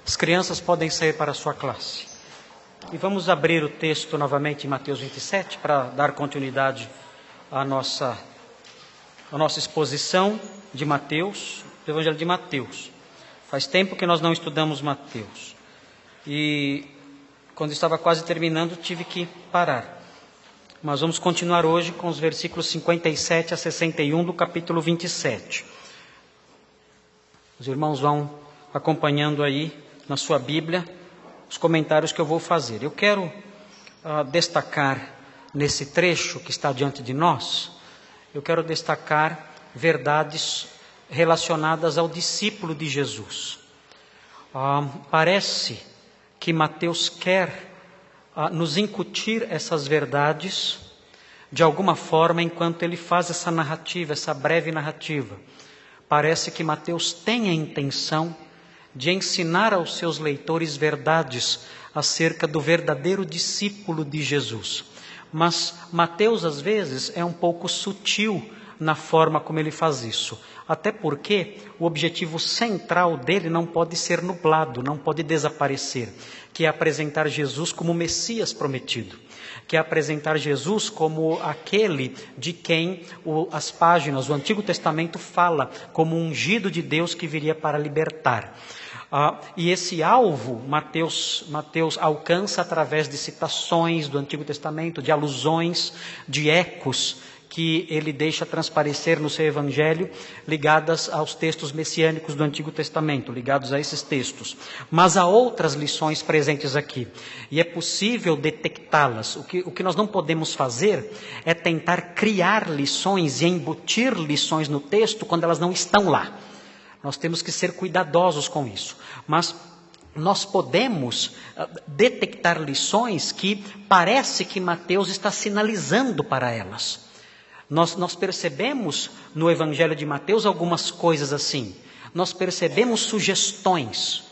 As crianças podem sair para a sua classe. E vamos abrir o texto novamente em Mateus 27 para dar continuidade à nossa exposição de Mateus, do Evangelho de Mateus. Faz tempo que nós não estudamos Mateus. E quando estava quase terminando, tive que parar. Mas vamos continuar hoje com os versículos 57 a 61 do capítulo 27. Os irmãos vão acompanhando aí na sua Bíblia os comentários que eu vou fazer. Eu quero destacar nesse trecho que está diante de nós, eu quero destacar verdades relacionadas ao discípulo de Jesus. Parece que Mateus quer nos incutir essas verdades de alguma forma enquanto ele faz essa narrativa, essa breve narrativa. Parece que Mateus tem a intenção de ensinar aos seus leitores verdades acerca do verdadeiro discípulo de Jesus. Mas Mateus, às vezes, é um pouco sutil na forma como ele faz isso. Até porque o objetivo central dele não pode ser nublado, não pode desaparecer, que é apresentar Jesus como o Messias prometido, que é apresentar Jesus como aquele de quem as páginas do Antigo Testamento fala, como um ungido de Deus que viria para libertar. E esse alvo, Mateus alcança através de citações do Antigo Testamento, de alusões, de ecos, que ele deixa transparecer no seu Evangelho, ligadas aos textos messiânicos do Antigo Testamento, ligados a esses textos. Mas há outras lições presentes aqui, e é possível detectá-las. O que nós não podemos fazer é tentar criar lições e embutir lições no texto quando elas não estão lá. Nós temos que ser cuidadosos com isso. Mas nós podemos detectar lições que parece que Mateus está sinalizando para elas. Nós percebemos no Evangelho de Mateus algumas coisas assim. Nós percebemos sugestões.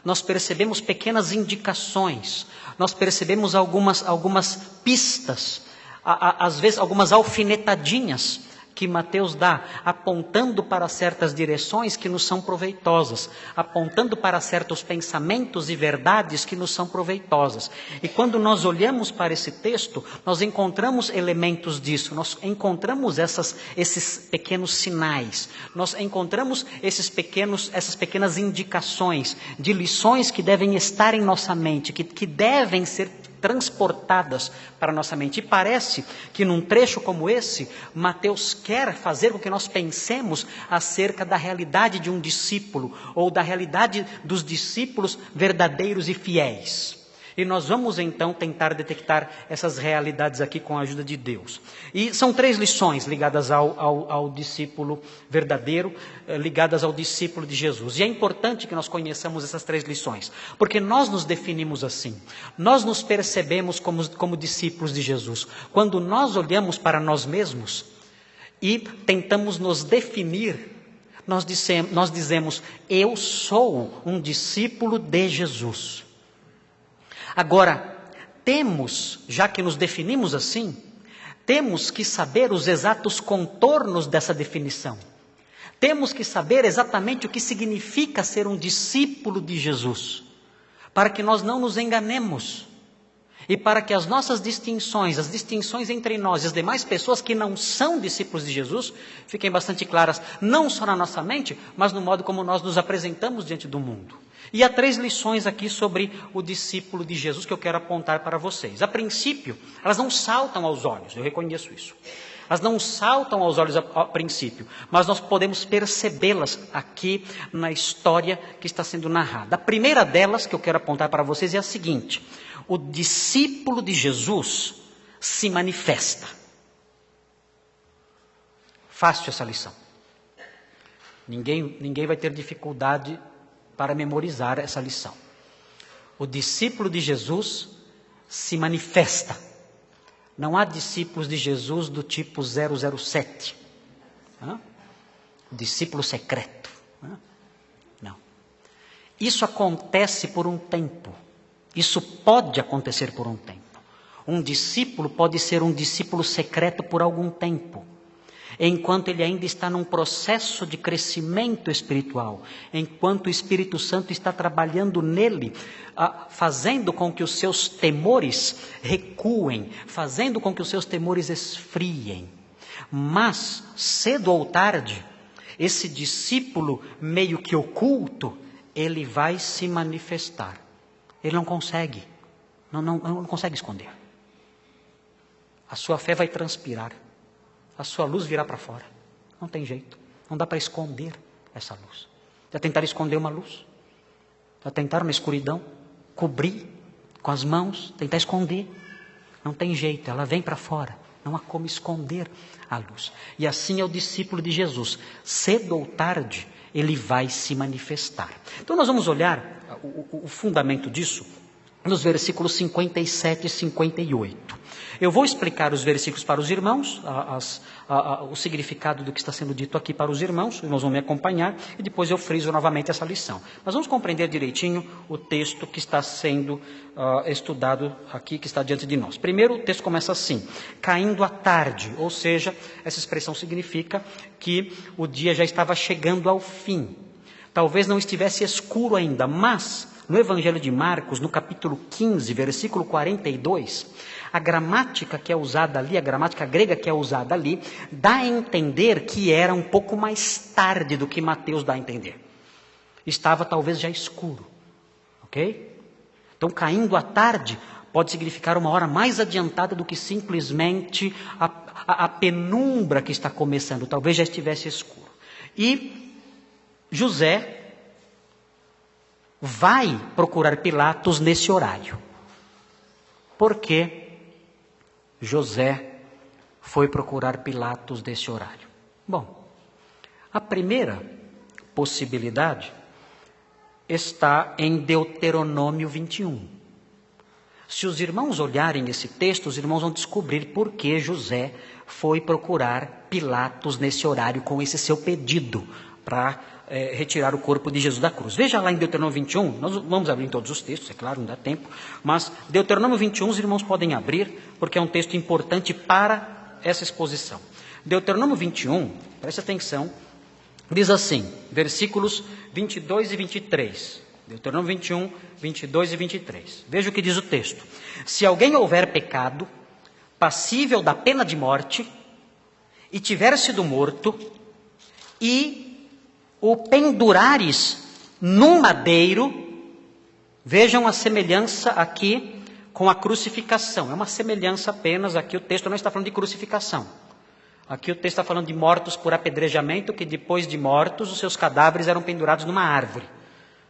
Nós percebemos pequenas indicações. Nós percebemos algumas pistas. Às vezes algumas alfinetadinhas que Mateus dá, apontando para certas direções que nos são proveitosas, apontando para certos pensamentos e verdades que nos são proveitosas. E quando nós olhamos para esse texto, nós encontramos elementos disso, nós encontramos esses pequenos sinais, nós encontramos essas pequenas indicações de lições que devem estar em nossa mente, que devem ser transportadas para a nossa mente. E parece que num trecho como esse, Mateus quer fazer com que nós pensemos acerca da realidade de um discípulo, ou da realidade dos discípulos verdadeiros e fiéis. E nós vamos então tentar detectar essas realidades aqui com a ajuda de Deus. E são 3 lições ligadas ao discípulo verdadeiro, ligadas ao discípulo de Jesus. E é importante que nós conheçamos essas 3 lições, porque nós nos definimos assim. Nós nos percebemos como discípulos de Jesus quando nós olhamos para nós mesmos e tentamos nos definir. Nós dizemos, eu sou um discípulo de Jesus. Agora, já que nos definimos assim, temos que saber os exatos contornos dessa definição. Temos que saber exatamente o que significa ser um discípulo de Jesus, para que nós não nos enganemos. E para que as nossas distinções, as distinções entre nós e as demais pessoas que não são discípulos de Jesus, fiquem bastante claras, não só na nossa mente, mas no modo como nós nos apresentamos diante do mundo. E há 3 lições aqui sobre o discípulo de Jesus que eu quero apontar para vocês. A princípio, elas não saltam aos olhos, eu reconheço isso. Elas não saltam aos olhos a princípio, mas nós podemos percebê-las aqui na história que está sendo narrada. A primeira delas que eu quero apontar para vocês é a seguinte: o discípulo de Jesus se manifesta. Fácil essa lição. Ninguém vai ter dificuldade para memorizar essa lição. O discípulo de Jesus se manifesta. Não há discípulos de Jesus do tipo 007. Discípulo secreto. Não. Isso acontece por um tempo. Isso pode acontecer por um tempo. Um discípulo pode ser um discípulo secreto por algum tempo. enquanto ele ainda está num processo de crescimento espiritual, enquanto o Espírito Santo está trabalhando nele, fazendo com que os seus temores recuem, fazendo com que os seus temores esfriem. Mas, cedo ou tarde, esse discípulo meio que oculto, ele vai se manifestar. Ele não consegue, não consegue esconder. A sua fé vai transpirar. A sua luz virá para fora. Não tem jeito. Não dá para esconder essa luz. Já tentaram esconder uma luz? Já tentaram na escuridão cobrir com as mãos, tentar esconder? Não tem jeito, ela vem para fora. Não há como esconder a luz. E assim é o discípulo de Jesus. Cedo ou tarde, ele vai se manifestar. Então nós vamos olhar o fundamento disso nos versículos 57 e 58. Eu vou explicar os versículos para os irmãos, o significado do que está sendo dito aqui para os irmãos, os irmãos vão me acompanhar, e depois eu friso novamente essa lição. Mas vamos compreender direitinho o texto que está sendo estudado aqui, que está diante de nós. Primeiro, o texto começa assim: caindo à tarde, ou seja, essa expressão significa que o dia já estava chegando ao fim. Talvez não estivesse escuro ainda, mas no Evangelho de Marcos, no capítulo 15, versículo 42, a gramática que é usada ali, a gramática grega que é usada ali, dá a entender que era um pouco mais tarde do que Mateus dá a entender. Estava talvez já escuro, ok? Então, caindo à tarde pode significar uma hora mais adiantada do que simplesmente a penumbra que está começando, talvez já estivesse escuro. E José vai procurar Pilatos nesse horário. Por quê? José foi procurar Pilatos nesse horário. Bom, a primeira possibilidade está em Deuteronômio 21. Se os irmãos olharem esse texto, os irmãos vão descobrir por que José foi procurar Pilatos nesse horário com esse seu pedido para retirar o corpo de Jesus da cruz. Veja lá em Deuteronômio 21, nós vamos abrir em todos os textos, é claro, não dá tempo, mas Deuteronômio 21 os irmãos podem abrir, porque é um texto importante para essa exposição. Deuteronômio 21, preste atenção, diz assim, versículos 22 e 23. Deuteronômio 21, 22 e 23. Veja o que diz o texto. Se alguém houver pecado, passível da pena de morte, e tiver sido morto, e o pendurares num madeiro, vejam a semelhança aqui com a crucificação. É uma semelhança apenas, aqui o texto não está falando de crucificação. Aqui o texto está falando de mortos por apedrejamento, que depois de mortos, os seus cadáveres eram pendurados numa árvore.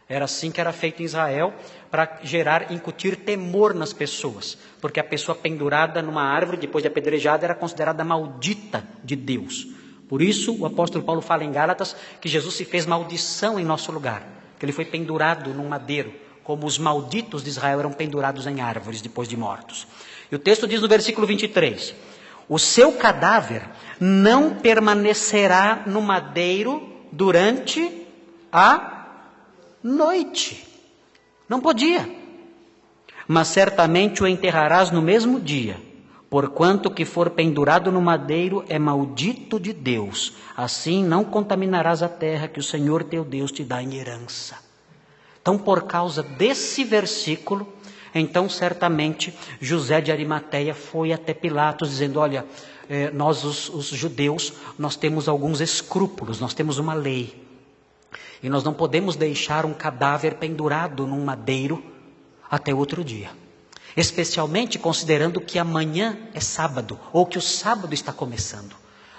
Era assim que era feito em Israel, para incutir temor nas pessoas. Porque a pessoa pendurada numa árvore, depois de apedrejada, era considerada maldita de Deus. Por isso, o apóstolo Paulo fala em Gálatas que Jesus se fez maldição em nosso lugar, que ele foi pendurado num madeiro, como os malditos de Israel eram pendurados em árvores depois de mortos. E o texto diz no versículo 23, o seu cadáver não permanecerá no madeiro durante a noite. Não podia. Mas certamente o enterrarás no mesmo dia. Porquanto que for pendurado no madeiro é maldito de Deus. Assim não contaminarás a terra que o Senhor teu Deus te dá em herança. Então, por causa desse versículo, então certamente José de Arimateia foi até Pilatos dizendo, olha, nós os judeus, nós temos alguns escrúpulos, nós temos uma lei. E nós não podemos deixar um cadáver pendurado num madeiro até outro dia. Especialmente considerando que amanhã é sábado, ou que o sábado está começando.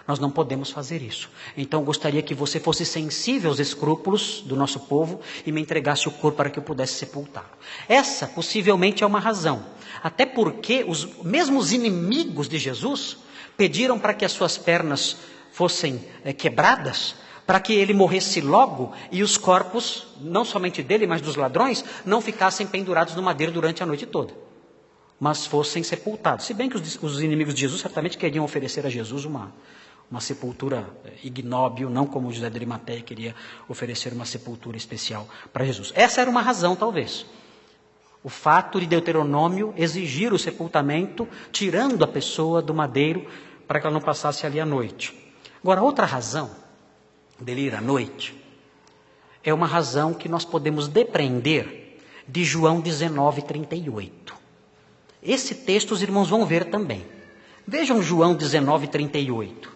Nós não podemos fazer isso. Então eu gostaria que você fosse sensível aos escrúpulos do nosso povo e me entregasse o corpo para que eu pudesse sepultá-lo. Essa possivelmente é uma razão. Até porque mesmo os inimigos de Jesus pediram para que as suas pernas fossem quebradas, para que ele morresse logo e os corpos, não somente dele, mas dos ladrões, não ficassem pendurados no madeiro durante a noite toda, mas fossem sepultados. Se bem que os inimigos de Jesus certamente queriam oferecer a Jesus uma sepultura ignóbil, não como José de Arimateia queria oferecer uma sepultura especial para Jesus. Essa era uma razão, talvez. O fato de Deuteronômio exigir o sepultamento, tirando a pessoa do madeiro, para que ela não passasse ali a noite. Agora, outra razão dele ir à noite é uma razão que nós podemos depreender de João 19:38. Esse texto os irmãos vão ver também. Vejam João 19:38.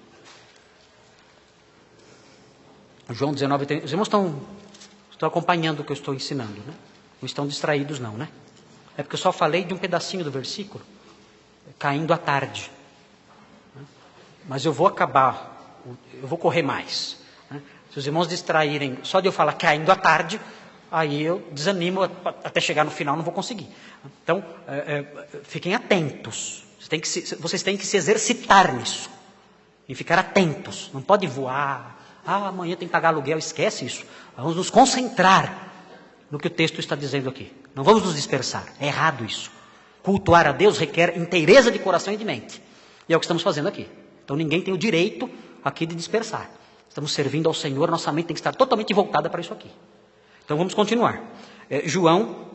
João 19:38. Os irmãos estão acompanhando o que eu estou ensinando, né? Não estão distraídos não, né? É porque eu só falei de um pedacinho do versículo, caindo à tarde. Mas eu vou correr mais. Se os irmãos distraírem, só de eu falar caindo à tarde, aí eu desanimo até chegar no final, não vou conseguir. Então, fiquem atentos. Vocês têm que se exercitar nisso. E ficar atentos. Não pode voar. Amanhã tem que pagar aluguel. Esquece isso. Vamos nos concentrar no que o texto está dizendo aqui. Não vamos nos dispersar. É errado isso. Cultuar a Deus requer inteireza de coração e de mente. E é o que estamos fazendo aqui. Então ninguém tem o direito aqui de dispersar. Estamos servindo ao Senhor, nossa mente tem que estar totalmente voltada para isso aqui. Então vamos continuar. João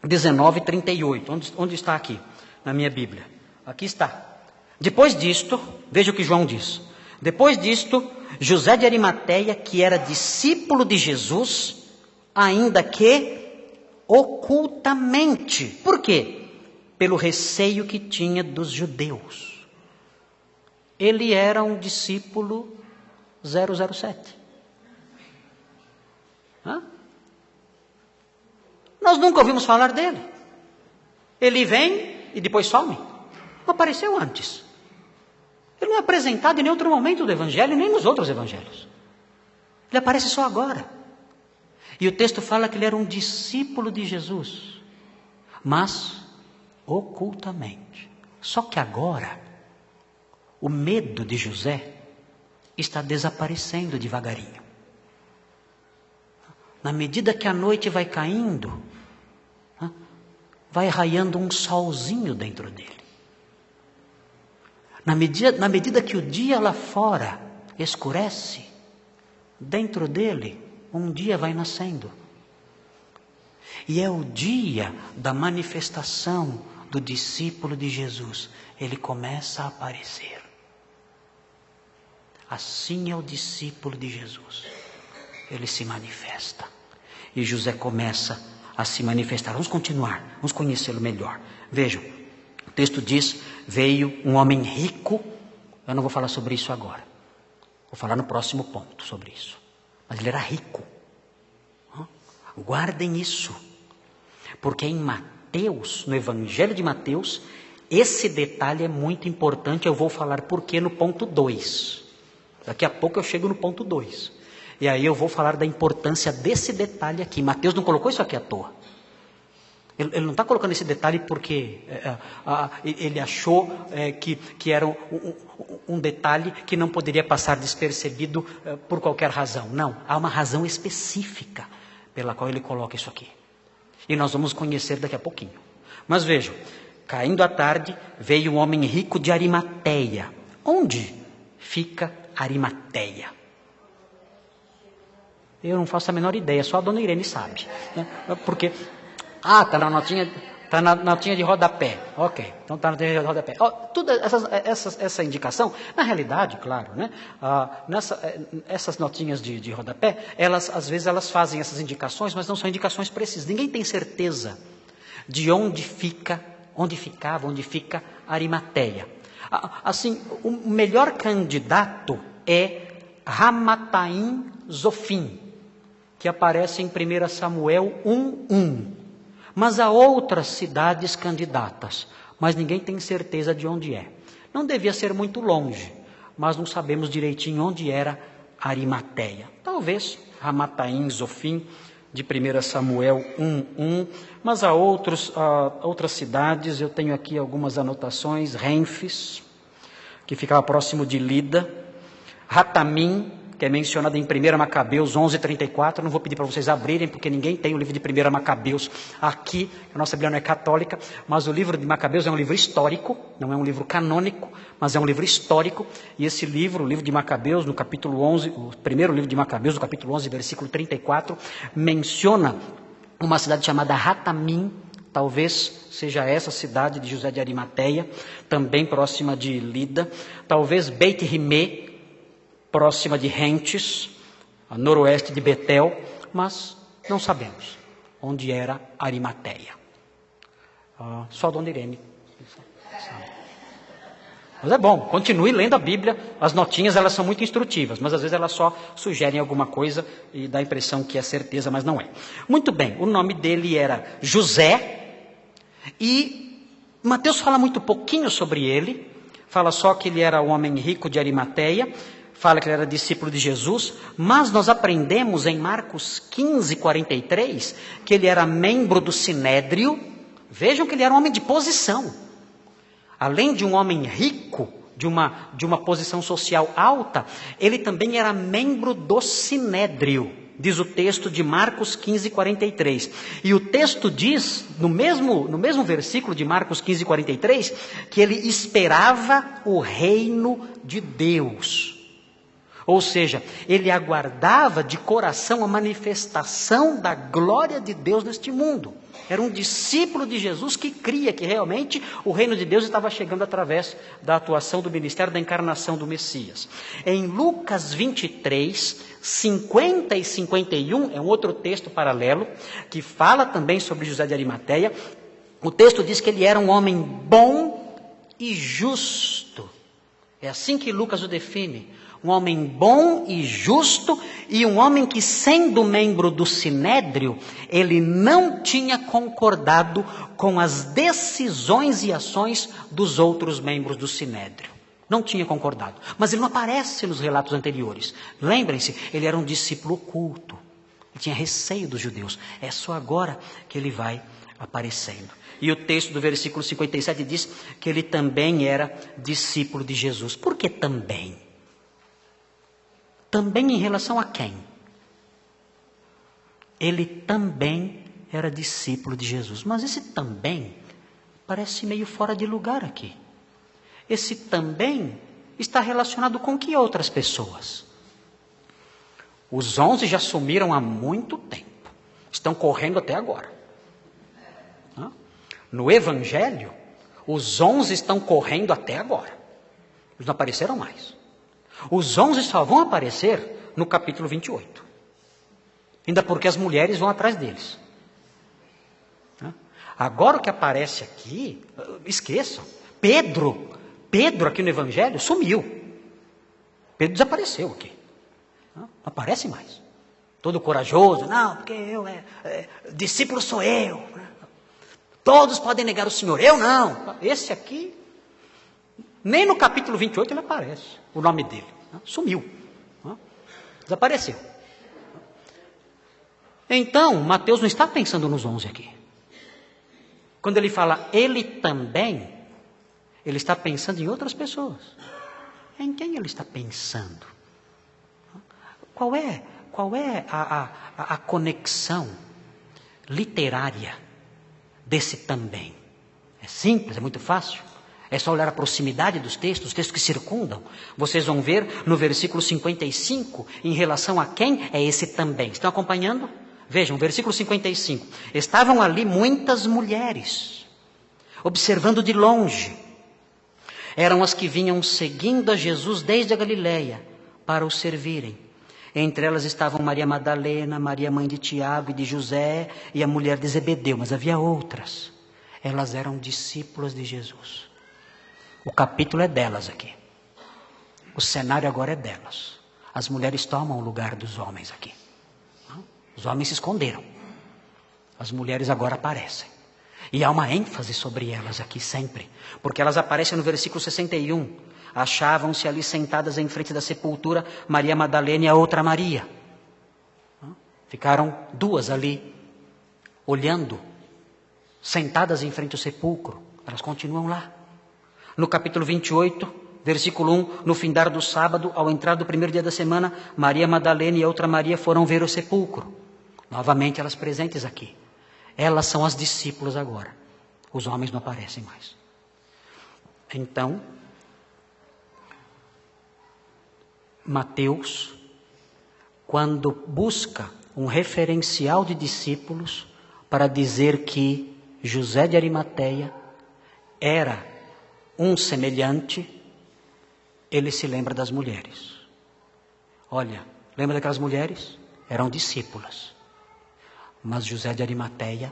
19:38. Onde está aqui? Na minha Bíblia. Aqui está. Depois disto, veja o que João diz. Depois disto, José de Arimateia, que era discípulo de Jesus, ainda que ocultamente. Por quê? Pelo receio que tinha dos judeus. Ele era um discípulo 007. Nós nunca ouvimos falar dele. Ele vem e depois some. Não apareceu antes. Ele não é apresentado em nenhum outro momento do Evangelho, nem nos outros Evangelhos. Ele aparece só agora. E o texto fala que ele era um discípulo de Jesus, mas ocultamente. Só que agora, o medo de José está desaparecendo devagarinho. Na medida que a noite vai caindo, vai raiando um solzinho dentro dele. Na medida que o dia lá fora escurece, dentro dele, um dia vai nascendo. E é o dia da manifestação do discípulo de Jesus. Ele começa a aparecer. Assim é o discípulo de Jesus. Ele se manifesta. E José começa a se manifestar. Vamos continuar, vamos conhecê-lo melhor. Vejam, o texto diz, veio um homem rico. Eu não vou falar sobre isso agora. Vou falar no próximo ponto sobre isso. Mas ele era rico. Guardem isso. Porque em Mateus, no Evangelho de Mateus, esse detalhe é muito importante. Eu vou falar por quê no ponto 2. Daqui a pouco eu chego no ponto 2. E aí eu vou falar da importância desse detalhe aqui. Mateus não colocou isso aqui à toa. Ele não está colocando esse detalhe porque ele achou que era um detalhe que não poderia passar despercebido por qualquer razão. Não, há uma razão específica pela qual ele coloca isso aqui. E nós vamos conhecer daqui a pouquinho. Mas vejam, caindo à tarde, veio um homem rico de Arimateia. Onde fica Arimateia? Eu não faço a menor ideia, só a dona Irene sabe. Né? Porque, está na notinha de rodapé. Ok, então está na notinha de rodapé. Toda essa indicação, na realidade, claro, né? Essas notinhas de rodapé, às vezes elas fazem essas indicações, mas não são indicações precisas. Ninguém tem certeza de onde fica Arimateia. Assim, o melhor candidato é Ramataim Zofim, que aparece em 1 Samuel 1:1. Mas há outras cidades candidatas, mas ninguém tem certeza de onde é. Não devia ser muito longe, mas não sabemos direitinho onde era Arimateia. Talvez Ramataim Zofim, de 1 Samuel 1:1, mas há outras cidades. Eu tenho aqui algumas anotações. Renfes, que ficava próximo de Lida. Ratamim, que é mencionado em 1 Macabeus 11:34, não vou pedir para vocês abrirem, porque ninguém tem o livro de 1 Macabeus aqui, a nossa Bíblia não é católica, mas o livro de Macabeus é um livro histórico, não é um livro canônico, mas é um livro histórico, e esse livro, o livro de Macabeus, no capítulo 11, o primeiro livro de Macabeus, no capítulo 11, versículo 34, menciona uma cidade chamada Ratamim, talvez seja essa cidade de José de Arimateia, também próxima de Lida, talvez Beit Rimé, próxima de Rentes, a noroeste de Betel, mas não sabemos onde era Arimateia. Só a Dona Irene sabe. Mas é bom, continue lendo a Bíblia, as notinhas elas são muito instrutivas, mas às vezes elas só sugerem alguma coisa e dá a impressão que é certeza, mas não é. Muito bem, o nome dele era José, e Mateus fala muito pouquinho sobre ele, fala só que ele era um homem rico de Arimateia, fala que ele era discípulo de Jesus, mas nós aprendemos em Marcos 15, 43, que ele era membro do Sinédrio. Vejam que ele era um homem de posição. Além de um homem rico, de uma posição social alta, ele também era membro do Sinédrio, diz o texto de Marcos 15, 43. E o texto diz, no mesmo versículo de Marcos 15, 43, que ele esperava o reino de Deus. Ou seja, ele aguardava de coração a manifestação da glória de Deus neste mundo. Era um discípulo de Jesus que cria que realmente o reino de Deus estava chegando através da atuação do ministério da encarnação do Messias. Em Lucas 23, 50 e 51, é um outro texto paralelo, que fala também sobre José de Arimateia. O texto diz que ele era um homem bom e justo. É assim que Lucas o define. Um homem bom e justo, e um homem que, sendo membro do Sinédrio, ele não tinha concordado com as decisões e ações dos outros membros do Sinédrio. Não tinha concordado. Mas ele não aparece nos relatos anteriores. Lembrem-se, ele era um discípulo oculto. Ele tinha receio dos judeus. É só agora que ele vai aparecendo. E o texto do versículo 57 diz que ele também era discípulo de Jesus. Por que também? Também em relação a quem? Ele também era discípulo de Jesus. Mas esse também parece meio fora de lugar aqui. Esse também está relacionado com que outras pessoas? Os 11 já sumiram há muito tempo. Estão correndo até agora. No Evangelho, os 11 estão correndo até agora. Eles não apareceram mais. Os 11 só vão aparecer no capítulo 28. Ainda porque as mulheres vão atrás deles. Agora o que aparece aqui, esqueçam. Pedro aqui no Evangelho sumiu. Pedro desapareceu aqui. Não aparece mais. Todo corajoso. Não, porque discípulo sou eu. Todos podem negar o Senhor. Eu não. Esse aqui... Nem no capítulo 28 ele aparece, o nome dele. Sumiu. Desapareceu. Então, Mateus não está pensando nos 11 aqui. Quando ele fala ele também, ele está pensando em outras pessoas. Em quem ele está pensando? Qual é a conexão literária desse também? É simples, é muito fácil. É só olhar a proximidade dos textos que circundam. Vocês vão ver no versículo 55, em relação a quem é esse também. Estão acompanhando? Vejam, versículo 55. Estavam ali muitas mulheres, observando de longe. Eram as que vinham seguindo a Jesus desde a Galileia, para o servirem. Entre elas estavam Maria Madalena, Maria mãe de Tiago e de José, e a mulher de Zebedeu, mas havia outras. Elas eram discípulas de Jesus. O capítulo é delas aqui. O cenário agora é delas. As mulheres tomam o lugar dos homens aqui. Os homens se esconderam. As mulheres agora aparecem. E há uma ênfase sobre elas aqui sempre. Porque elas aparecem no versículo 61. Achavam-se ali sentadas em frente da sepultura Maria Madalena e a outra Maria. Ficaram duas ali, olhando, sentadas em frente ao sepulcro. Elas continuam lá. No capítulo 28, versículo 1, no findar do sábado, ao entrar do primeiro dia da semana, Maria Madalena e a outra Maria foram ver o sepulcro. Novamente elas presentes aqui. Elas são as discípulas agora. Os homens não aparecem mais. Então, Mateus, quando busca um referencial de discípulos para dizer que José de Arimateia era um semelhante, ele se lembra das mulheres. Olha, lembra daquelas mulheres? Eram discípulas. Mas José de Arimateia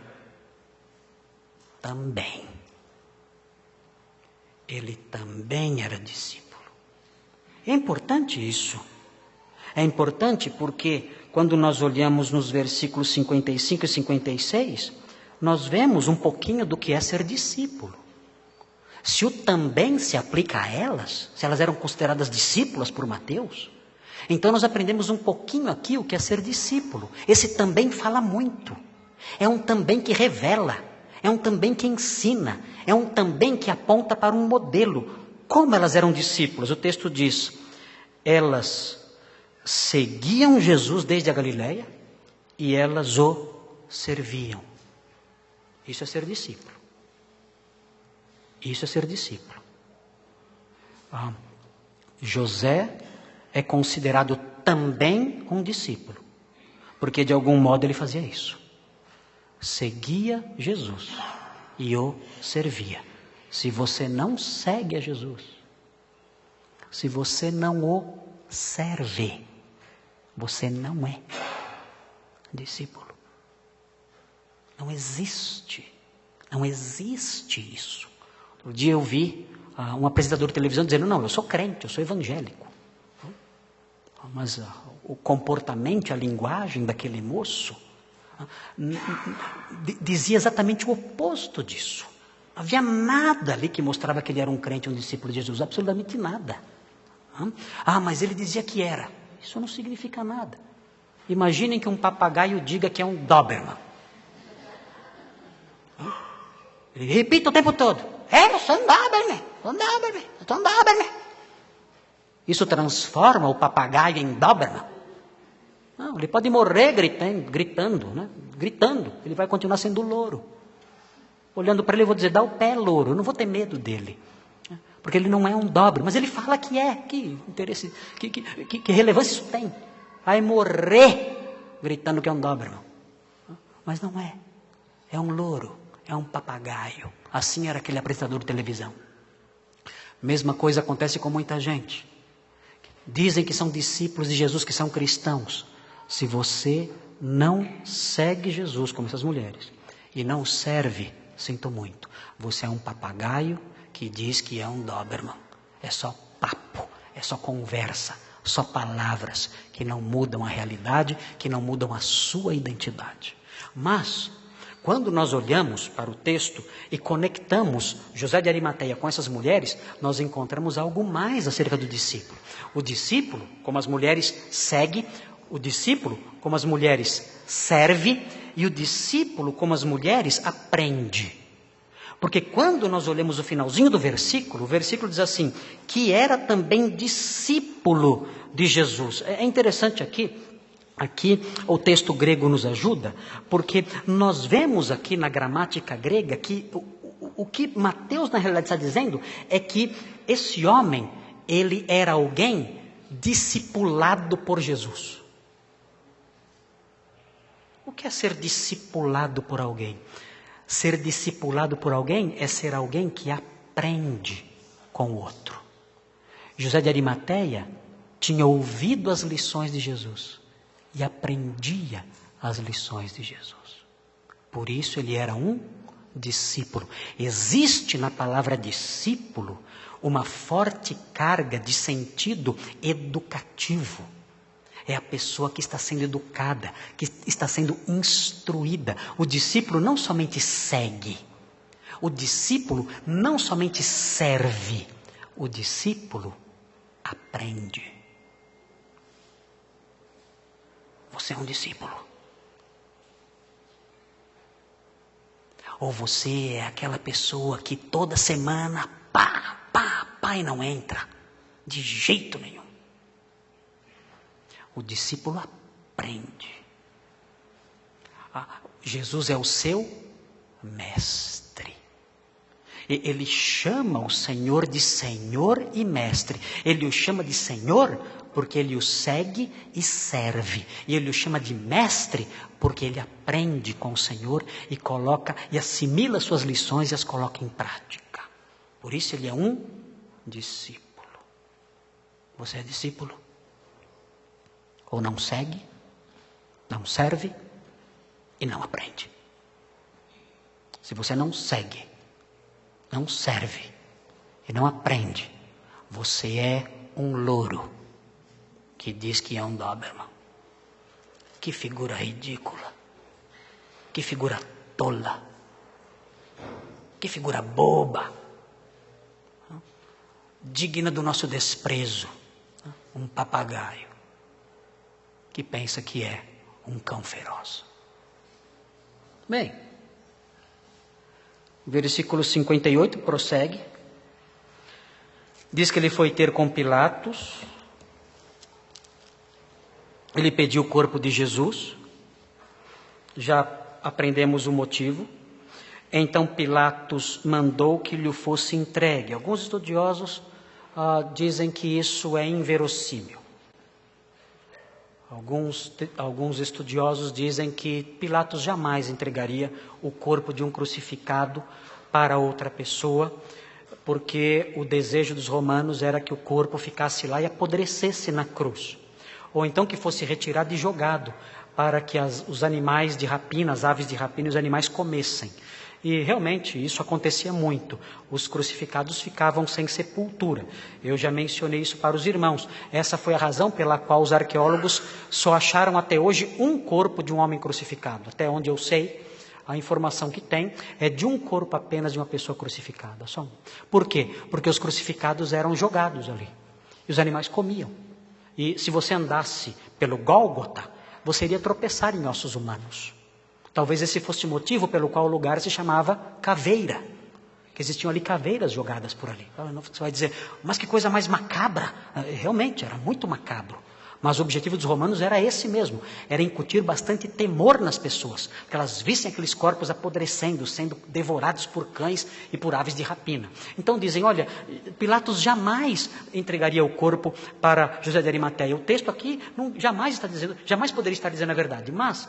também. Ele também era discípulo. É importante isso. É importante porque quando nós olhamos nos versículos 55 e 56, nós vemos um pouquinho do que é ser discípulo. Se o também se aplica a elas, se elas eram consideradas discípulas por Mateus, então nós aprendemos um pouquinho aqui o que é ser discípulo. Esse também fala muito. É um também que revela. É um também que ensina. É um também que aponta para um modelo. Como elas eram discípulas? O texto diz, elas seguiam Jesus desde a Galileia e elas o serviam. Isso é ser discípulo. Isso é ser discípulo. José é considerado também um discípulo, porque de algum modo ele fazia isso. Seguia Jesus e o servia. Se você não segue a Jesus, se você não o serve, você não é discípulo. Não existe. Não existe isso. Um dia eu vi um apresentador de televisão dizendo, não, eu sou crente, eu sou evangélico. Mas o comportamento, a linguagem daquele moço dizia exatamente o oposto disso. Não havia nada ali que mostrava que ele era um crente, um discípulo de Jesus, absolutamente nada. Mas ele dizia que era. Isso não significa nada. Imaginem que um papagaio diga que é um Doberman. Ele repita o tempo todo. Eu sou um Doberman, eu sou um Doberman. Isso transforma o papagaio em Doberman? Não, ele pode morrer gritando, né? Gritando. Ele vai continuar sendo louro. Olhando para ele, eu vou dizer, dá o pé, louro. Eu não vou ter medo dele. Porque ele não é um Doberman. Mas ele fala que é. Que interesse, que relevância isso tem? Vai morrer gritando que é um Doberman. Mas não é. É um louro. É um papagaio. Assim era aquele apresentador de televisão. Mesma coisa acontece com muita gente. Dizem que são discípulos de Jesus, que são cristãos. Se você não segue Jesus, como essas mulheres, e não serve, sinto muito, você é um papagaio que diz que é um Doberman. É só papo, é só conversa, só palavras que não mudam a realidade, que não mudam a sua identidade. Mas, quando nós olhamos para o texto e conectamos José de Arimateia com essas mulheres, nós encontramos algo mais acerca do discípulo. O discípulo, como as mulheres, segue. O discípulo, como as mulheres, serve. E o discípulo, como as mulheres, aprende. Porque quando nós olhamos o finalzinho do versículo, o versículo diz assim, que era também discípulo de Jesus. É interessante Aqui o texto grego nos ajuda, porque nós vemos aqui na gramática grega que o que Mateus na realidade está dizendo é que esse homem, ele era alguém discipulado por Jesus. O que é ser discipulado por alguém? Ser discipulado por alguém é ser alguém que aprende com o outro. José de Arimateia tinha ouvido as lições de Jesus e aprendia as lições de Jesus. Por isso ele era um discípulo. Existe na palavra discípulo uma forte carga de sentido educativo. É a pessoa que está sendo educada, que está sendo instruída. O discípulo não somente segue, o discípulo não somente serve, o discípulo aprende. Você é um discípulo. Ou você é aquela pessoa que toda semana, e não entra. De jeito nenhum. O discípulo aprende. Jesus é o seu mestre. Ele chama o Senhor de Senhor e Mestre. Ele o chama de Senhor porque ele o segue e serve. E ele o chama de Mestre porque ele aprende com o Senhor e coloca e assimila suas lições e as coloca em prática. Por isso ele é um discípulo. Você é discípulo? Ou não segue, não serve e não aprende. Se você não segue, não serve e não aprende, você é um louro que diz que é um Doberman. Que figura ridícula. Que figura tola. Que figura boba. Digna do nosso desprezo. Um papagaio que pensa que é um cão feroz. Bem, versículo 58 prossegue. Diz que ele foi ter com Pilatos. Ele pediu o corpo de Jesus. Já aprendemos o motivo. Então Pilatos mandou que lhe fosse entregue. Alguns estudiosos dizem que isso é inverossímil. Alguns estudiosos dizem que Pilatos jamais entregaria o corpo de um crucificado para outra pessoa, porque o desejo dos romanos era que o corpo ficasse lá e apodrecesse na cruz. Ou então que fosse retirado e jogado, para que os animais de rapina, as aves de rapina e os animais comessem. E realmente isso acontecia muito. Os crucificados ficavam sem sepultura. Eu já mencionei isso para os irmãos. Essa foi a razão pela qual os arqueólogos só acharam até hoje um corpo de um homem crucificado. Até onde eu sei, a informação que tem é de um corpo apenas de uma pessoa crucificada. Só um. Por quê? Porque os crucificados eram jogados ali. E os animais comiam. E se você andasse pelo Gólgota, você iria tropeçar em ossos humanos. Talvez esse fosse o motivo pelo qual o lugar se chamava Caveira. Que existiam ali caveiras jogadas por ali. Você vai dizer, mas que coisa mais macabra. Realmente, era muito macabro. Mas o objetivo dos romanos era esse mesmo. Era incutir bastante temor nas pessoas. Que elas vissem aqueles corpos apodrecendo, sendo devorados por cães e por aves de rapina. Então dizem, olha, Pilatos jamais entregaria o corpo para José de Arimateia. O texto aqui jamais poderia estar dizendo a verdade. Mas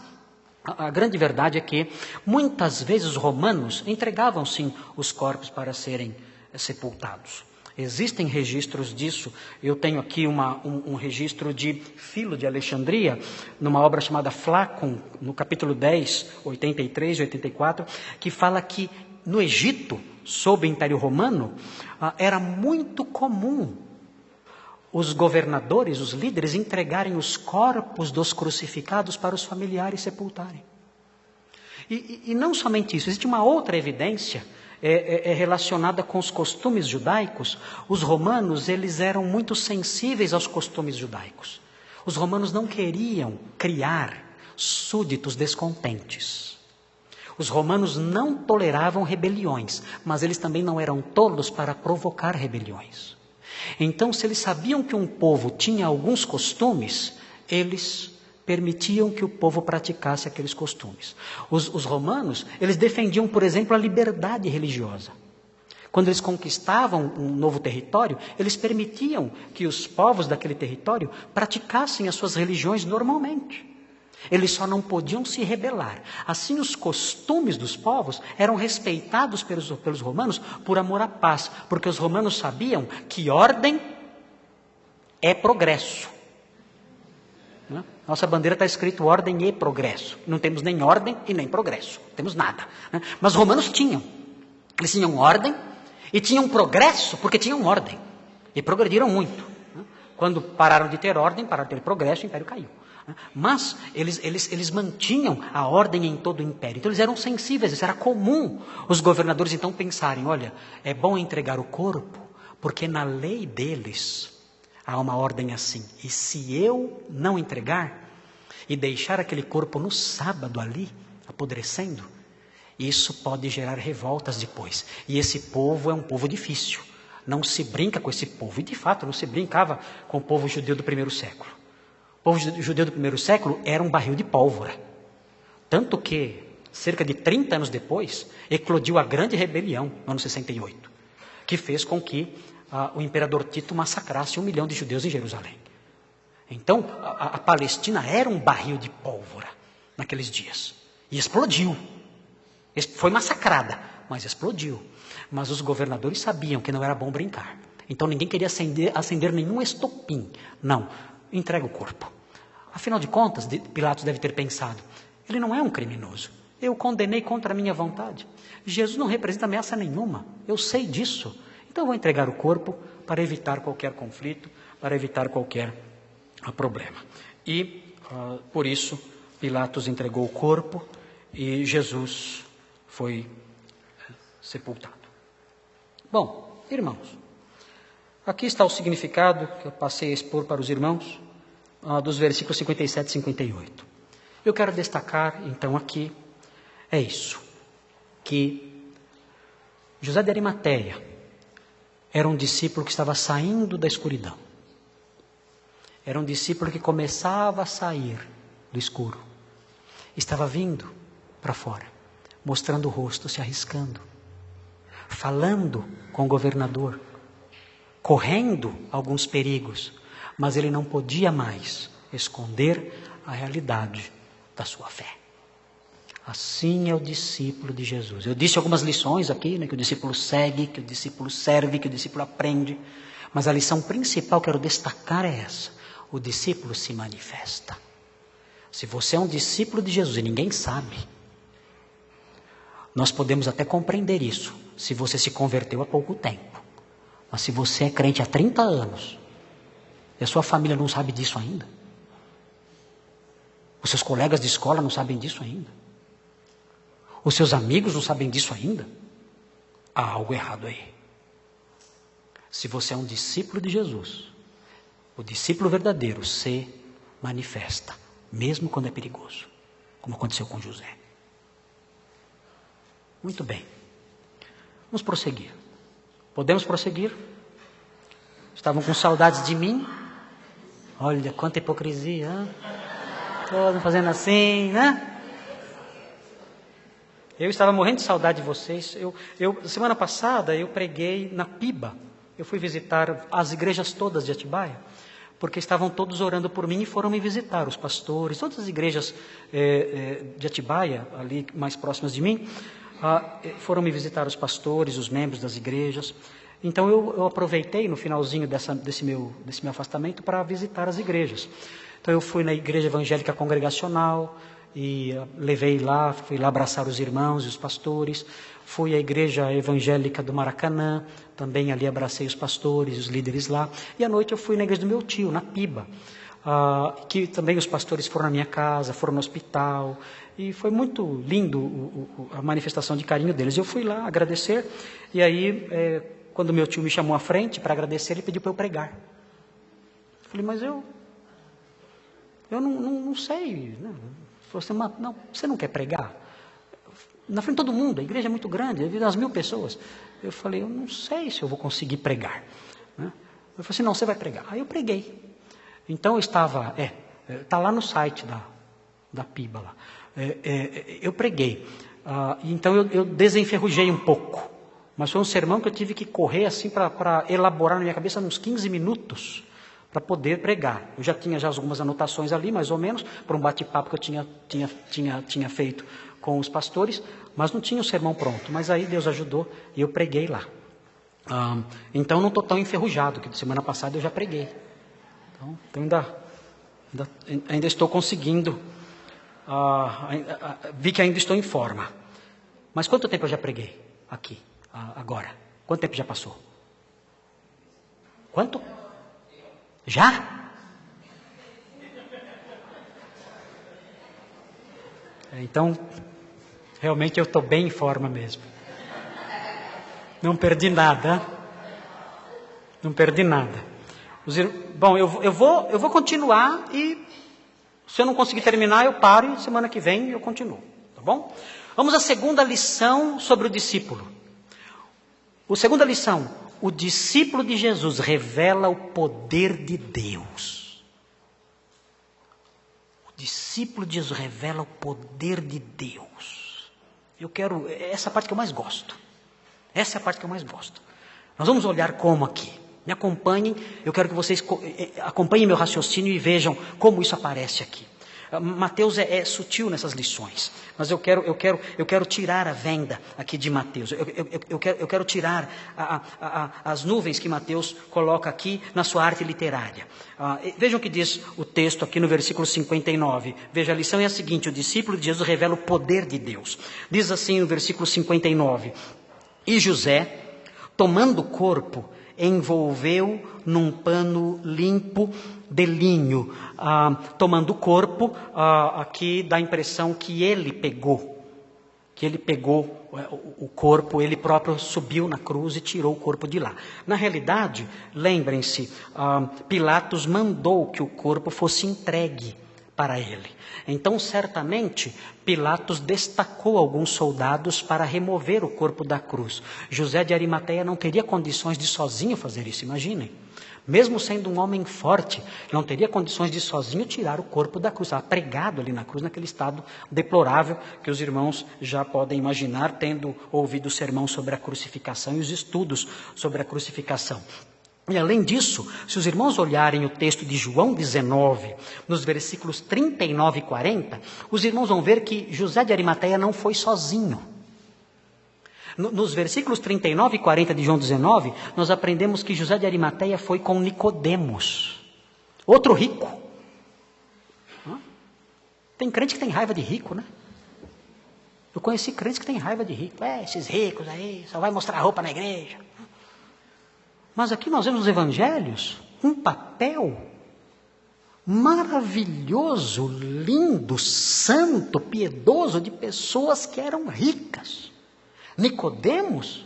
a grande verdade é que muitas vezes os romanos entregavam sim os corpos para serem sepultados. Existem registros disso. Eu tenho aqui um registro de Filo de Alexandria, numa obra chamada Flaccum, no capítulo 10, 83 e 84, que fala que no Egito, sob o Império Romano, era muito comum os governadores, os líderes, entregarem os corpos dos crucificados para os familiares sepultarem. E não somente isso, existe uma outra evidência relacionada com os costumes judaicos. Os romanos, eles eram muito sensíveis aos costumes judaicos. Os romanos não queriam criar súditos descontentes. Os romanos não toleravam rebeliões, mas eles também não eram tolos para provocar rebeliões. Então, se eles sabiam que um povo tinha alguns costumes, eles permitiam que o povo praticasse aqueles costumes. Os romanos, eles defendiam, por exemplo, a liberdade religiosa. Quando eles conquistavam um novo território, eles permitiam que os povos daquele território praticassem as suas religiões normalmente. Eles só não podiam se rebelar. Assim, os costumes dos povos eram respeitados pelos romanos por amor à paz, porque os romanos sabiam que ordem é progresso. Nossa bandeira está escrito ordem e progresso. Não temos nem ordem e nem progresso. Não temos nada. Mas os romanos tinham. Eles tinham ordem e tinham progresso porque tinham ordem. E progrediram muito. Quando pararam de ter ordem, pararam de ter progresso, o império caiu. Mas eles mantinham a ordem em todo o império. Então eles eram sensíveis, isso era comum. Os governadores então pensarem, olha, é bom entregar o corpo, porque na lei deles há uma ordem assim. E se eu não entregar e deixar aquele corpo no sábado ali, apodrecendo, isso pode gerar revoltas depois. E esse povo é um povo difícil. Não se brinca com esse povo. E de fato não se brincava com o povo judeu do primeiro século. O povo judeu do primeiro século era um barril de pólvora. Tanto que, cerca de 30 anos depois, eclodiu a grande rebelião, no ano 68, que fez com que o imperador Tito massacrasse 1 milhão de judeus em Jerusalém. Então, a Palestina era um barril de pólvora naqueles dias. E explodiu. Foi massacrada, mas explodiu. Mas os governadores sabiam que não era bom brincar. Então ninguém queria acender nenhum estopim. Não. Entrega o corpo. Afinal de contas, Pilatos deve ter pensado, ele não é um criminoso. Eu o condenei contra a minha vontade. Jesus não representa ameaça nenhuma. Eu sei disso. Então eu vou entregar o corpo para evitar qualquer conflito, para evitar qualquer problema. E por isso Pilatos entregou o corpo e Jesus foi sepultado. Bom, irmãos, aqui está o significado que eu passei a expor para os irmãos, dos versículos 57 e 58. Eu quero destacar, então, aqui, é isso, que José de Arimateia era um discípulo que estava saindo da escuridão. Era um discípulo que começava a sair do escuro. Estava vindo para fora, mostrando o rosto, se arriscando, falando com o governador, correndo alguns perigos, mas ele não podia mais esconder a realidade da sua fé. Assim é o discípulo de Jesus. Eu disse algumas lições aqui, que o discípulo segue, que o discípulo serve, que o discípulo aprende, mas a lição principal que eu quero destacar é essa: o discípulo se manifesta. Se você é um discípulo de Jesus e ninguém sabe, nós podemos até compreender isso, se você se converteu há pouco tempo. Mas se você é crente há 30 anos, e a sua família não sabe disso ainda, os seus colegas de escola não sabem disso ainda, os seus amigos não sabem disso ainda, há algo errado aí. Se você é um discípulo de Jesus, o discípulo verdadeiro se manifesta, mesmo quando é perigoso, como aconteceu com José. Muito bem, vamos prosseguir. Podemos prosseguir? Estavam com saudades de mim? Olha, quanta hipocrisia, hein? Todos fazendo assim, né? Eu estava morrendo de saudade de vocês. Semana passada eu preguei na Piba. Eu fui visitar as igrejas todas de Atibaia, porque estavam todos orando por mim e foram me visitar, os pastores, todas as igrejas de Atibaia, ali mais próximas de mim, foram me visitar os pastores, os membros das igrejas. Então eu aproveitei no finalzinho desse meu afastamento para visitar as igrejas. Então eu fui na igreja evangélica congregacional e fui lá abraçar os irmãos e os pastores. Fui à igreja evangélica do Maracanã, também ali abracei os pastores, os líderes lá. E à noite eu fui na igreja do meu tio, na Piba, que também os pastores foram na minha casa, foram no hospital. E foi muito lindo a manifestação de carinho deles. Eu fui lá agradecer e aí, quando meu tio me chamou à frente para agradecer, ele pediu para eu pregar. Eu falei, mas eu não sei. Né? Não, você não quer pregar? Na frente de todo mundo, a igreja é muito grande, devido às 1000 pessoas. Eu falei, eu não sei se eu vou conseguir pregar. Né? Eu falei assim, não, você vai pregar. Aí eu preguei. Então eu estava, está lá no site da Piba lá. Eu preguei. Então eu desenferrujei um pouco. Mas foi um sermão que eu tive que correr assim para elaborar na minha cabeça uns 15 minutos para poder pregar. Eu já tinha algumas anotações ali, mais ou menos, para um bate-papo que eu tinha feito com os pastores, mas não tinha o sermão pronto. Mas aí Deus ajudou e eu preguei lá. Então não estou tão enferrujado, que semana passada eu já preguei. Então ainda estou conseguindo, vi que ainda estou em forma. Mas quanto tempo eu já preguei aqui, agora? Quanto tempo já passou? Quanto? Já? Então, realmente eu estou bem em forma mesmo. Não perdi nada. Não perdi nada. Bom, eu vou continuar e se eu não conseguir terminar, eu paro e semana que vem eu continuo. Tá bom? Vamos à segunda lição sobre o discípulo. A segunda lição. O discípulo de Jesus revela o poder de Deus. O discípulo de Jesus revela o poder de Deus. Essa parte que eu mais gosto. Essa é a parte que eu mais gosto. Nós vamos olhar como aqui. Me acompanhem, eu quero que vocês acompanhem meu raciocínio e vejam como isso aparece aqui. Mateus é sutil nessas lições, mas eu quero tirar a venda aqui de Mateus. Eu quero tirar as nuvens que Mateus coloca aqui na sua arte literária. Vejam o que diz o texto aqui no versículo 59. Veja, a lição é a seguinte: o discípulo de Jesus revela o poder de Deus. Diz assim no versículo 59: e José, tomando o corpo, envolveu num pano limpo de linho. Tomando o corpo, aqui dá a impressão que ele pegou o corpo, ele próprio subiu na cruz e tirou o corpo de lá. Na realidade, lembrem-se, Pilatos mandou que o corpo fosse entregue para ele. Então, certamente, Pilatos destacou alguns soldados para remover o corpo da cruz. José de Arimateia não teria condições de sozinho fazer isso, imaginem. Mesmo sendo um homem forte, não teria condições de sozinho tirar o corpo da cruz. Estava pregado ali na cruz, naquele estado deplorável que os irmãos já podem imaginar, tendo ouvido o sermão sobre a crucificação e os estudos sobre a crucificação. E além disso, se os irmãos olharem o texto de João 19, nos versículos 39 e 40, os irmãos vão ver que José de Arimateia não foi sozinho. Nos versículos 39 e 40 de João 19, nós aprendemos que José de Arimateia foi com Nicodemos, outro rico. Tem crente que tem raiva de rico, né? Eu conheci crentes que têm raiva de rico. Esses ricos aí, só vai mostrar roupa na igreja. Mas aqui nós vemos nos evangelhos um papel maravilhoso, lindo, santo, piedoso de pessoas que eram ricas. Nicodemos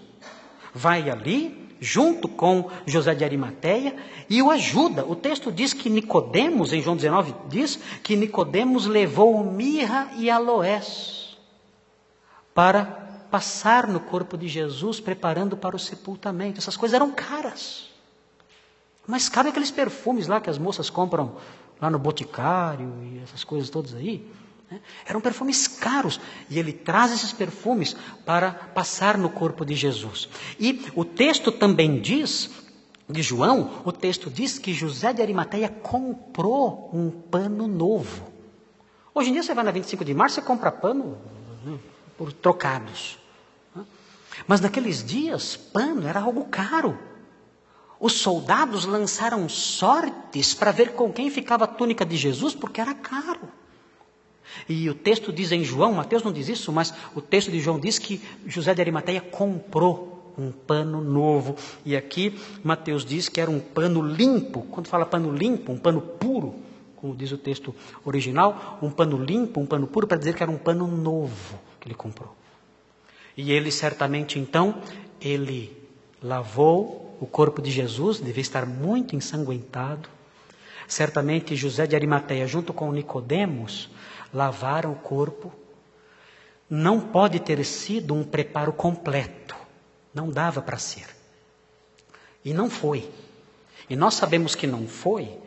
vai ali junto com José de Arimateia e o ajuda. O texto diz que Nicodemos, em João 19, diz que Nicodemos levou mirra e aloés para passar no corpo de Jesus, preparando para o sepultamento. Essas coisas eram caras. Mas cabe aqueles perfumes lá que as moças compram lá no Boticário e essas coisas todas aí. Eram perfumes caros, e ele traz esses perfumes para passar no corpo de Jesus. E o texto também diz, de João, o texto diz que José de Arimateia comprou um pano novo. Hoje em dia você vai na 25 de março, você compra pano por trocados. Mas naqueles dias, pano era algo caro. Os soldados lançaram sortes para ver com quem ficava a túnica de Jesus, porque era caro. E o texto diz em João, Mateus não diz isso, mas o texto de João diz que José de Arimateia comprou um pano novo. E aqui Mateus diz que era um pano limpo. Quando fala pano limpo, um pano puro, como diz o texto original, um pano limpo, um pano puro, para dizer que era um pano novo que ele comprou. E ele certamente então, ele lavou o corpo de Jesus, devia estar muito ensanguentado. Certamente José de Arimateia, junto com Nicodemos, lavaram o corpo. Não pode ter sido um preparo completo. Não dava para ser. E não foi. E nós sabemos que não foi,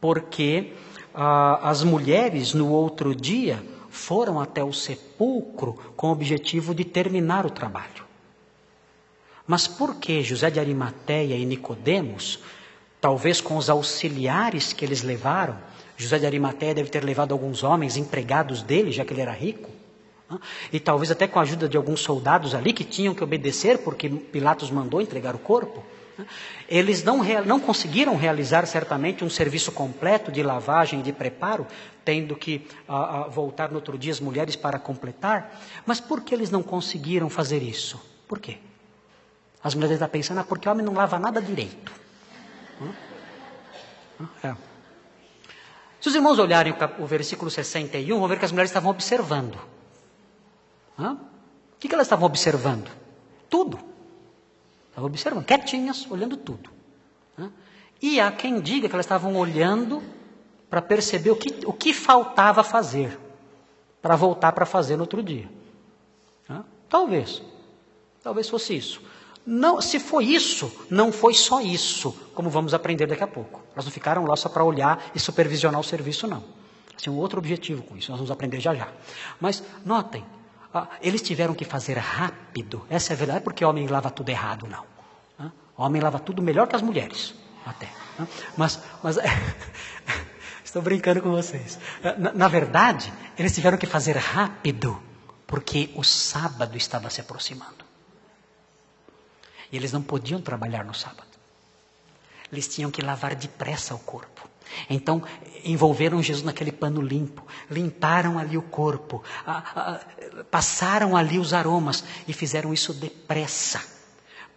porque as mulheres no outro dia foram até o sepulcro com o objetivo de terminar o trabalho. Mas por que José de Arimateia e Nicodemos, talvez com os auxiliares que eles levaram, José de Arimateia deve ter levado alguns homens empregados dele, já que ele era rico, e talvez até com a ajuda de alguns soldados ali que tinham que obedecer, porque Pilatos mandou entregar o corpo. Eles não conseguiram realizar certamente um serviço completo de lavagem e de preparo, tendo que voltar no outro dia as mulheres para completar. Mas por que eles não conseguiram fazer isso? Por quê? As mulheres estão pensando, porque o homem não lava nada direito. Se os irmãos olharem o versículo 61, vão ver que as mulheres estavam observando. O que elas estavam observando? Tudo. Estavam observando, quietinhas, olhando tudo. E há quem diga que elas estavam olhando para perceber o que faltava fazer, para voltar para fazer no outro dia. Talvez fosse isso. Não, se foi isso, não foi só isso, como vamos aprender daqui a pouco. Elas não ficaram lá só para olhar e supervisionar o serviço, não. Tinha um outro objetivo com isso, nós vamos aprender já já. Mas notem, eles tiveram que fazer rápido. Essa é a verdade, porque o homem lava tudo errado, não. O homem lava tudo melhor que as mulheres, até. Mas Estou brincando com vocês. Na verdade, eles tiveram que fazer rápido, porque o sábado estava se aproximando. E eles não podiam trabalhar no sábado. Eles tinham que lavar depressa o corpo. Então, envolveram Jesus naquele pano limpo, limparam ali o corpo, passaram ali os aromas e fizeram isso depressa,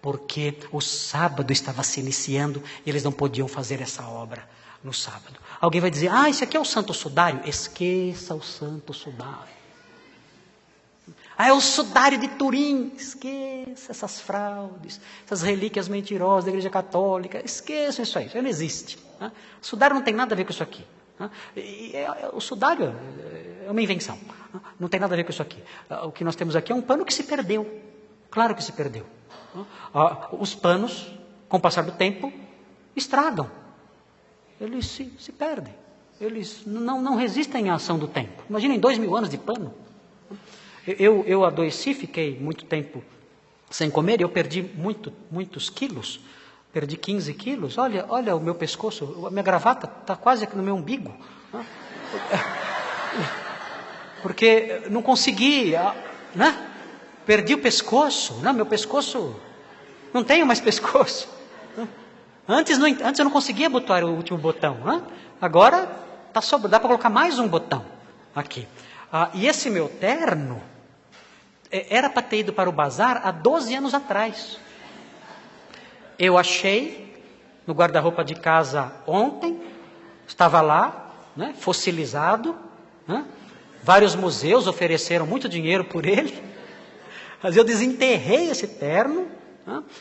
porque o sábado estava se iniciando e eles não podiam fazer essa obra no sábado. Alguém vai dizer, esse aqui é o Santo Sudário. Esqueça o Santo Sudário. É o Sudário de Turim. Esqueça essas fraudes, essas relíquias mentirosas da Igreja Católica. Esqueçam isso aí, isso não existe. O Sudário não tem nada a ver com isso aqui. O Sudário é uma invenção. Não tem nada a ver com isso aqui. O que nós temos aqui é um pano que se perdeu. Claro que se perdeu. Os panos, com o passar do tempo, estragam. Eles se perdem. Eles não resistem à ação do tempo. Imaginem 2000 anos de pano. Eu adoeci, fiquei muito tempo sem comer e eu perdi muitos quilos. Perdi 15 quilos. Olha o meu pescoço, a minha gravata está quase aqui no meu umbigo. Porque não consegui, né? Perdi o pescoço. Meu pescoço, não tenho mais pescoço. Antes eu não conseguia botar o último botão. Agora dá para colocar mais um botão aqui. E esse meu terno era para ter ido para o bazar há 12 anos atrás. Eu achei no guarda-roupa de casa ontem, estava lá, né, fossilizado. Vários museus ofereceram muito dinheiro por ele. Mas eu desenterrei esse terno.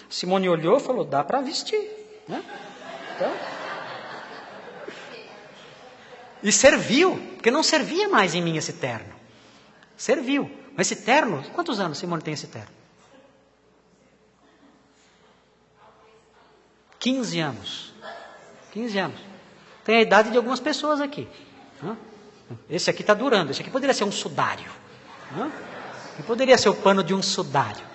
Simone olhou e falou, dá para vestir. Então, e serviu, porque não servia mais em mim esse terno. Serviu. Mas esse terno, quantos anos Simone tem esse terno? 15 anos. 15 anos. Tem a idade de algumas pessoas aqui. Esse aqui está durando. Esse aqui poderia ser um sudário. Poderia ser o pano de um sudário.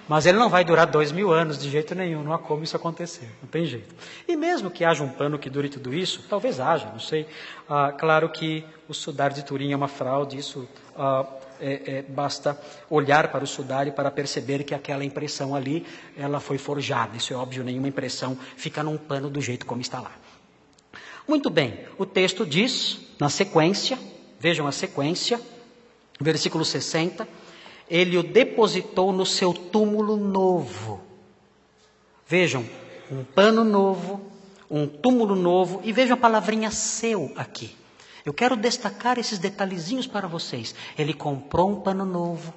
Mas ele não vai durar 2000 anos de jeito nenhum. Não há como isso acontecer. Não tem jeito. E mesmo que haja um pano que dure tudo isso, talvez haja, não sei. Claro que o sudário de Turim é uma fraude. Isso basta olhar para o sudário para perceber que aquela impressão ali, ela foi forjada. Isso é óbvio, nenhuma impressão fica num pano do jeito como está lá. Muito bem, o texto diz, na sequência, vejam a sequência, versículo 60, ele o depositou no seu túmulo novo. Vejam, um pano novo, um túmulo novo, e vejam a palavrinha seu aqui. Eu quero destacar esses detalhezinhos para vocês. Ele comprou um pano novo.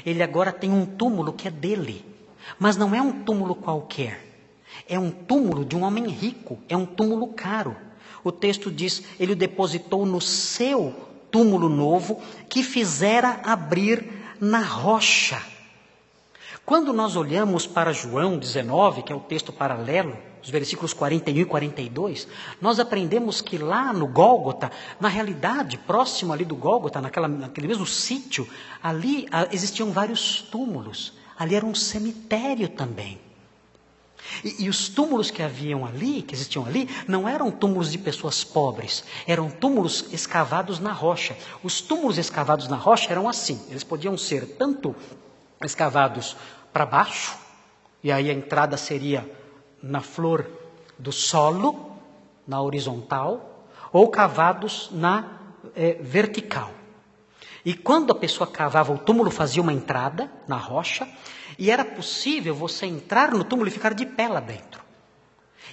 Ele agora tem um túmulo que é dele. Mas não é um túmulo qualquer. É um túmulo de um homem rico. É um túmulo caro. O texto diz, ele o depositou no seu túmulo novo, que fizera abrir na rocha. Quando nós olhamos para João 19, que é o texto paralelo, os versículos 41 e 42, nós aprendemos que lá no Gólgota, na realidade, próximo ali do Gólgota, naquele mesmo sítio, ali existiam vários túmulos. Ali era um cemitério também. E os túmulos que existiam ali, não eram túmulos de pessoas pobres, eram túmulos escavados na rocha. Os túmulos escavados na rocha eram assim, eles podiam ser tanto escavados para baixo, e aí a entrada seria na flor do solo, na horizontal, ou cavados na vertical. E quando a pessoa cavava o túmulo, fazia uma entrada na rocha, e era possível você entrar no túmulo e ficar de pé lá dentro.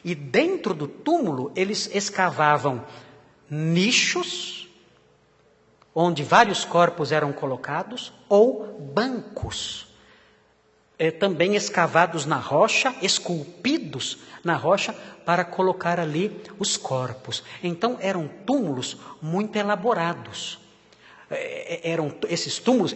E dentro do túmulo, eles escavavam nichos, onde vários corpos eram colocados, ou bancos, também escavados na rocha, esculpidos na rocha, para colocar ali os corpos. Então eram túmulos muito elaborados. Eram esses túmulos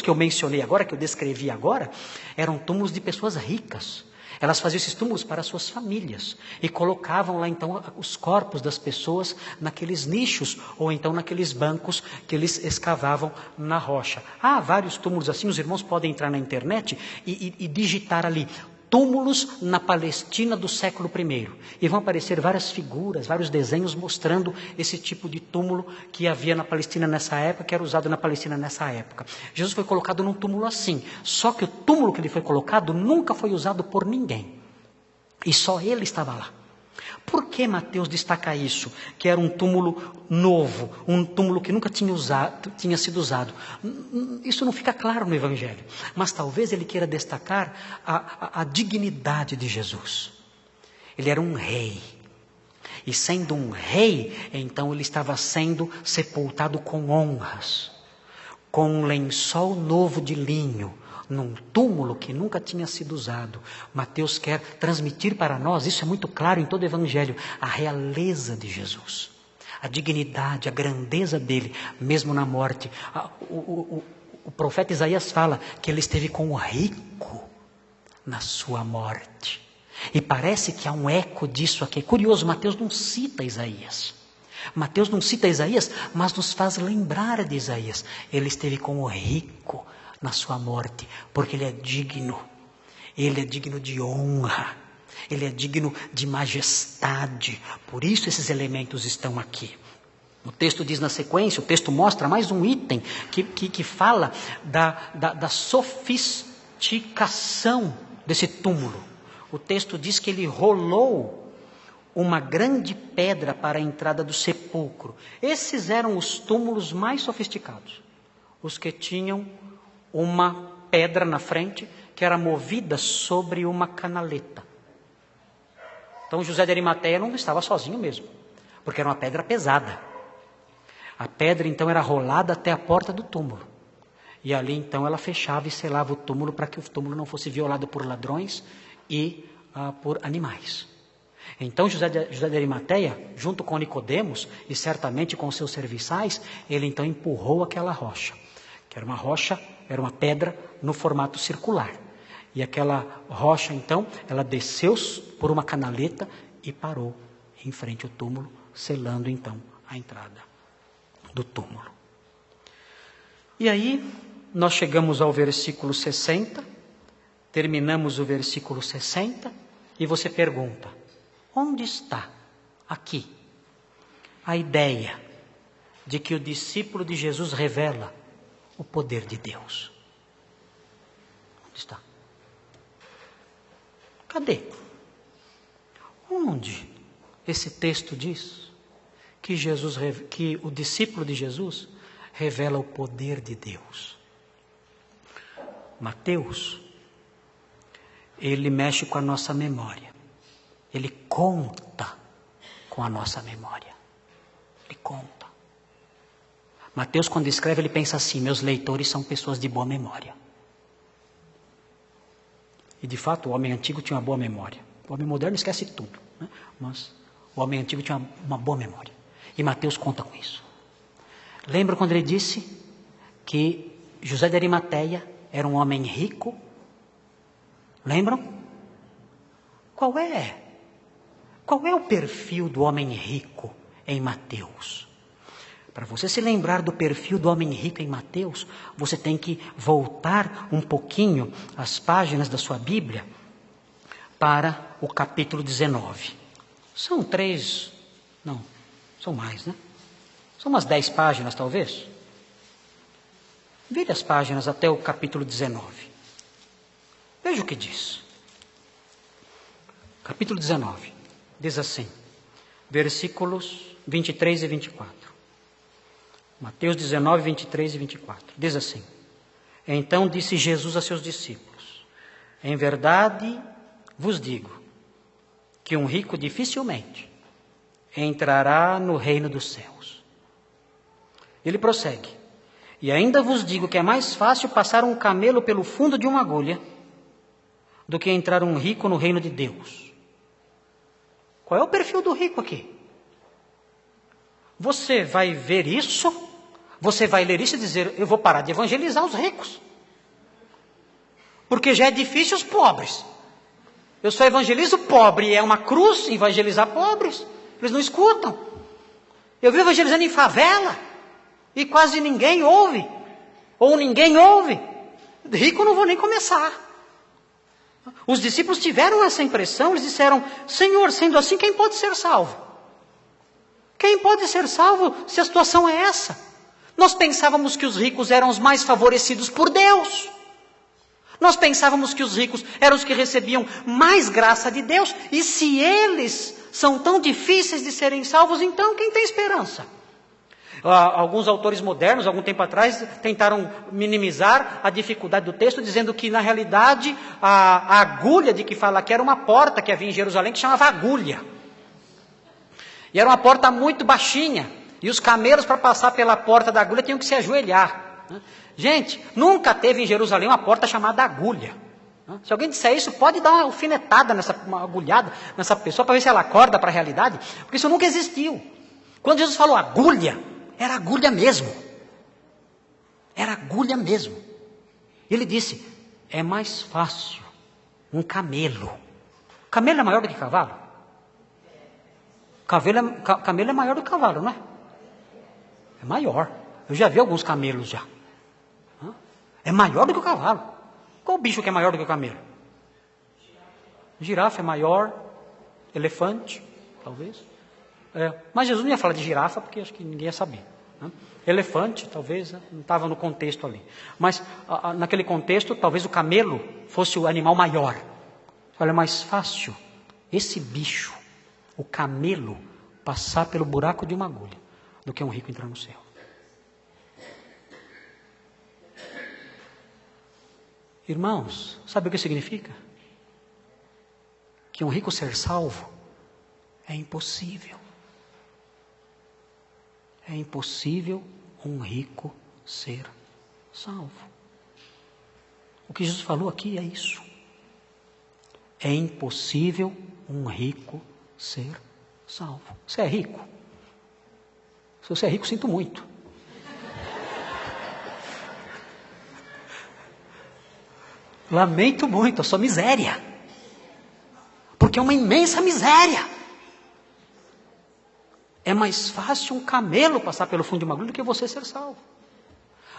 que eu mencionei agora, que eu descrevi agora, eram túmulos de pessoas ricas. Elas faziam esses túmulos para suas famílias e colocavam lá então os corpos das pessoas naqueles nichos ou então naqueles bancos que eles escavavam na rocha. Há vários túmulos assim, os irmãos podem entrar na internet e digitar ali túmulos na Palestina do século I. E vão aparecer várias figuras, vários desenhos mostrando esse tipo de túmulo que havia na Palestina nessa época, que era usado na Palestina nessa época. Jesus foi colocado num túmulo assim, só que o túmulo que ele foi colocado nunca foi usado por ninguém. E só ele estava lá. Por que Mateus destaca isso? Que era um túmulo novo, um túmulo que nunca tinha sido usado. Isso não fica claro no Evangelho. Mas talvez ele queira destacar a dignidade de Jesus. Ele era um rei. E sendo um rei, então ele estava sendo sepultado com honras. Com um lençol novo de linho. Num túmulo que nunca tinha sido usado. Mateus quer transmitir para nós, isso é muito claro em todo o Evangelho, a realeza de Jesus, a dignidade, a grandeza dele, mesmo na morte. O profeta Isaías fala que ele esteve com o rico na sua morte. E parece que há um eco disso aqui. É curioso, Mateus não cita Isaías. Mateus não cita Isaías, mas nos faz lembrar de Isaías. Ele esteve com o rico na sua morte, porque ele é digno de honra, ele é digno de majestade, por isso esses elementos estão aqui. O texto diz na sequência, o texto mostra mais um item que fala da sofisticação desse túmulo. O texto diz que ele rolou uma grande pedra para a entrada do sepulcro. Esses eram os túmulos mais sofisticados, os que tinham uma pedra na frente que era movida sobre uma canaleta. Então José de Arimateia não estava sozinho mesmo, porque era uma pedra pesada. A pedra então era rolada até a porta do túmulo. E ali então ela fechava e selava o túmulo para que o túmulo não fosse violado por ladrões e por animais. Então José de Arimateia, junto com Nicodemos e certamente com seus serviçais, ele então empurrou aquela rocha, que era uma rocha, era uma pedra no formato circular. E aquela rocha, então, ela desceu por uma canaleta e parou em frente ao túmulo, selando, então, a entrada do túmulo. E aí, nós chegamos ao versículo 60, terminamos o versículo 60, e você pergunta, onde está aqui a ideia de que o discípulo de Jesus revela o poder de Deus? Onde está? Cadê? Onde esse texto diz que o discípulo de Jesus revela o poder de Deus? Mateus, ele mexe com a nossa memória. Ele conta com a nossa memória. Ele conta. Mateus, quando escreve, ele pensa assim, meus leitores são pessoas de boa memória. E de fato, o homem antigo tinha uma boa memória. O homem moderno esquece tudo, né? Mas o homem antigo tinha uma boa memória. E Mateus conta com isso. Lembra quando ele disse que José de Arimateia era um homem rico? Lembram? Qual é o perfil do homem rico em Mateus? Para você se lembrar do perfil do homem rico em Mateus, você tem que voltar um pouquinho as páginas da sua Bíblia para o capítulo 19. São 3, não, são mais, né? São umas 10 páginas, talvez. Vire as páginas até o capítulo 19. Veja o que diz. Capítulo 19, diz assim, versículos 23 e 24. Mateus 19, 23 e 24. Diz assim, então disse Jesus a seus discípulos, em verdade vos digo, que um rico dificilmente entrará no reino dos céus. Ele prossegue, e ainda vos digo que é mais fácil passar um camelo pelo fundo de uma agulha, do que entrar um rico no reino de Deus. Qual é o perfil do rico aqui? Você vai ver isso, você vai ler isso e dizer, eu vou parar de evangelizar os ricos. Porque já é difícil os pobres. Eu só evangelizo pobre, é uma cruz evangelizar pobres. Eles não escutam. Eu vi evangelizando em favela, e quase ninguém ouve. Ou ninguém ouve. Rico eu não vou nem começar. Os discípulos tiveram essa impressão, eles disseram: Senhor, sendo assim, quem pode ser salvo? Quem pode ser salvo se a situação é essa? Nós pensávamos que os ricos eram os mais favorecidos por Deus. Nós pensávamos que os ricos eram os que recebiam mais graça de Deus. E se eles são tão difíceis de serem salvos, então quem tem esperança? Alguns autores modernos, algum tempo atrás, tentaram minimizar a dificuldade do texto, dizendo que, na realidade, a agulha de que fala aqui era uma porta que havia em Jerusalém, que chamava agulha. E era uma porta muito baixinha. E os camelos, para passar pela porta da agulha, tinham que se ajoelhar. Gente, nunca teve em Jerusalém uma porta chamada agulha. Se alguém disser isso, pode dar uma alfinetada, uma agulhada nessa pessoa, para ver se ela acorda para a realidade. Porque isso nunca existiu. Quando Jesus falou agulha, era agulha mesmo. Era agulha mesmo. Ele disse: é mais fácil um camelo. Camelo é maior do que cavalo? Camelo é maior do que cavalo, não é? É maior. Eu já vi alguns camelos já. É maior do que o cavalo. Qual bicho que é maior do que o camelo? Girafa é maior. Elefante, talvez. Mas Jesus não ia falar de girafa, porque acho que ninguém ia saber. Elefante, talvez, não estava no contexto ali. Mas naquele contexto, talvez o camelo fosse o animal maior. Olha, é mais fácil esse bicho, o camelo, passar pelo buraco de uma agulha, do que um rico entrar no céu. Irmãos, sabe o que significa? Que um rico ser salvo é impossível. É impossível um rico ser salvo. O que Jesus falou aqui é isso. É impossível um rico ser salvo. Você é rico? Se você é rico, sinto muito. Lamento muito a sua miséria. Porque é uma imensa miséria. É mais fácil um camelo passar pelo fundo de uma agulha do que você ser salvo.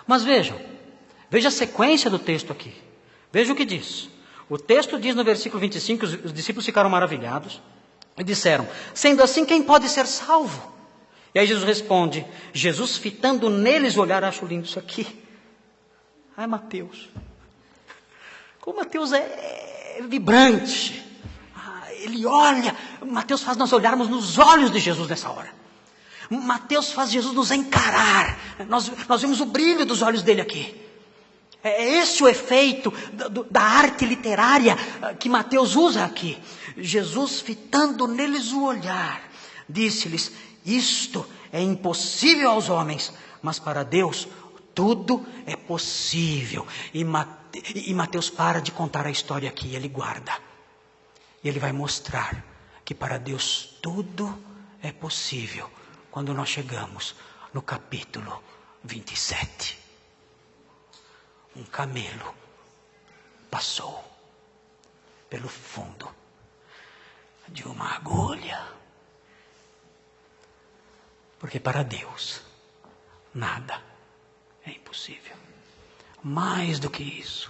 Mas veja a sequência do texto aqui. Veja o que diz. O texto diz no versículo 25, os discípulos ficaram maravilhados e disseram: sendo assim, quem pode ser salvo? E aí Jesus responde, Jesus fitando neles o olhar, acho lindo isso aqui. Ai, Mateus. Como Mateus é vibrante. Ele olha, Mateus faz nós olharmos nos olhos de Jesus nessa hora. Mateus faz Jesus nos encarar. Nós vemos o brilho dos olhos dele aqui. É esse o efeito da arte literária que Mateus usa aqui. Jesus, fitando neles o olhar, disse-lhes: isto é impossível aos homens, mas para Deus tudo é possível. E Mateus para de contar a história aqui, ele guarda. E ele vai mostrar que para Deus tudo é possível quando nós chegamos no capítulo 27. Um camelo passou pelo fundo de uma agulha. Porque para Deus nada é impossível. Mais do que isso.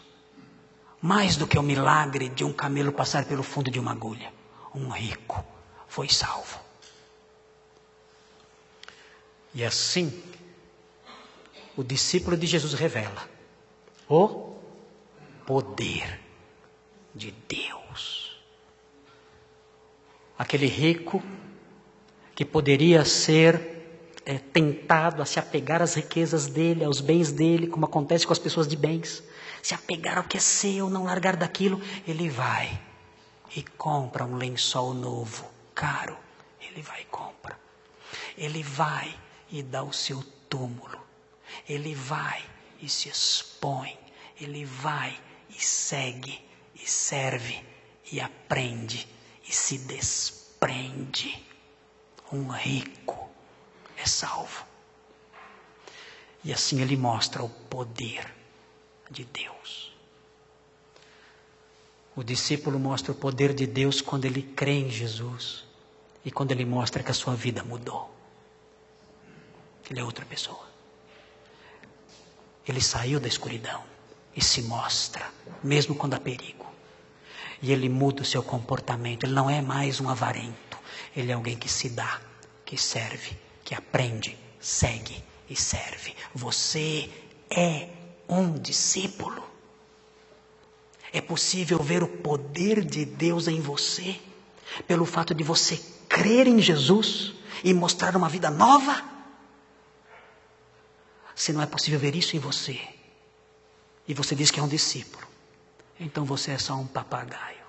Mais do que o milagre de um camelo passar pelo fundo de uma agulha. Um rico foi salvo. E assim, o discípulo de Jesus revela o poder de Deus. Aquele rico que poderia ser tentado a se apegar às riquezas dele, aos bens dele, como acontece com as pessoas de bens. Se apegar ao que é seu, não largar daquilo, ele vai e compra um lençol novo, caro. Ele vai e compra. Ele vai e dá o seu túmulo. Ele vai e se expõe. Ele vai e segue, e serve, e aprende, e se desprende. Um rico é salvo. E assim ele mostra o poder de Deus. O discípulo mostra o poder de Deus quando ele crê em Jesus e quando ele mostra que a sua vida mudou. Ele é outra pessoa. Ele saiu da escuridão e se mostra, mesmo quando há perigo. E ele muda o seu comportamento. Ele não é mais um avarento. Ele é alguém que se dá, que serve, que aprende, segue e serve. Você é um discípulo. É possível ver o poder de Deus em você, pelo fato de você crer em Jesus e mostrar uma vida nova. Se não é possível ver isso em você, e você diz que é um discípulo, então você é só um papagaio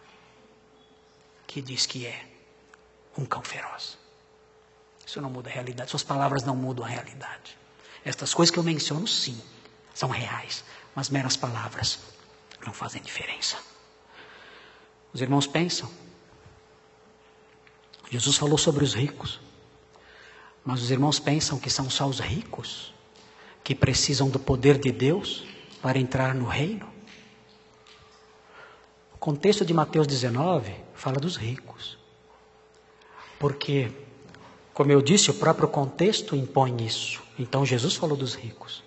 que diz que é um cão feroz. Isso não muda a realidade, suas palavras não mudam a realidade. Estas coisas que eu menciono, sim, são reais, mas meras palavras não fazem diferença. Os irmãos pensam, Jesus falou sobre os ricos, mas os irmãos pensam que são só os ricos que precisam do poder de Deus para entrar no reino? O contexto de Mateus 19 fala dos ricos, porque, como eu disse, o próprio contexto impõe isso. Então Jesus falou dos ricos.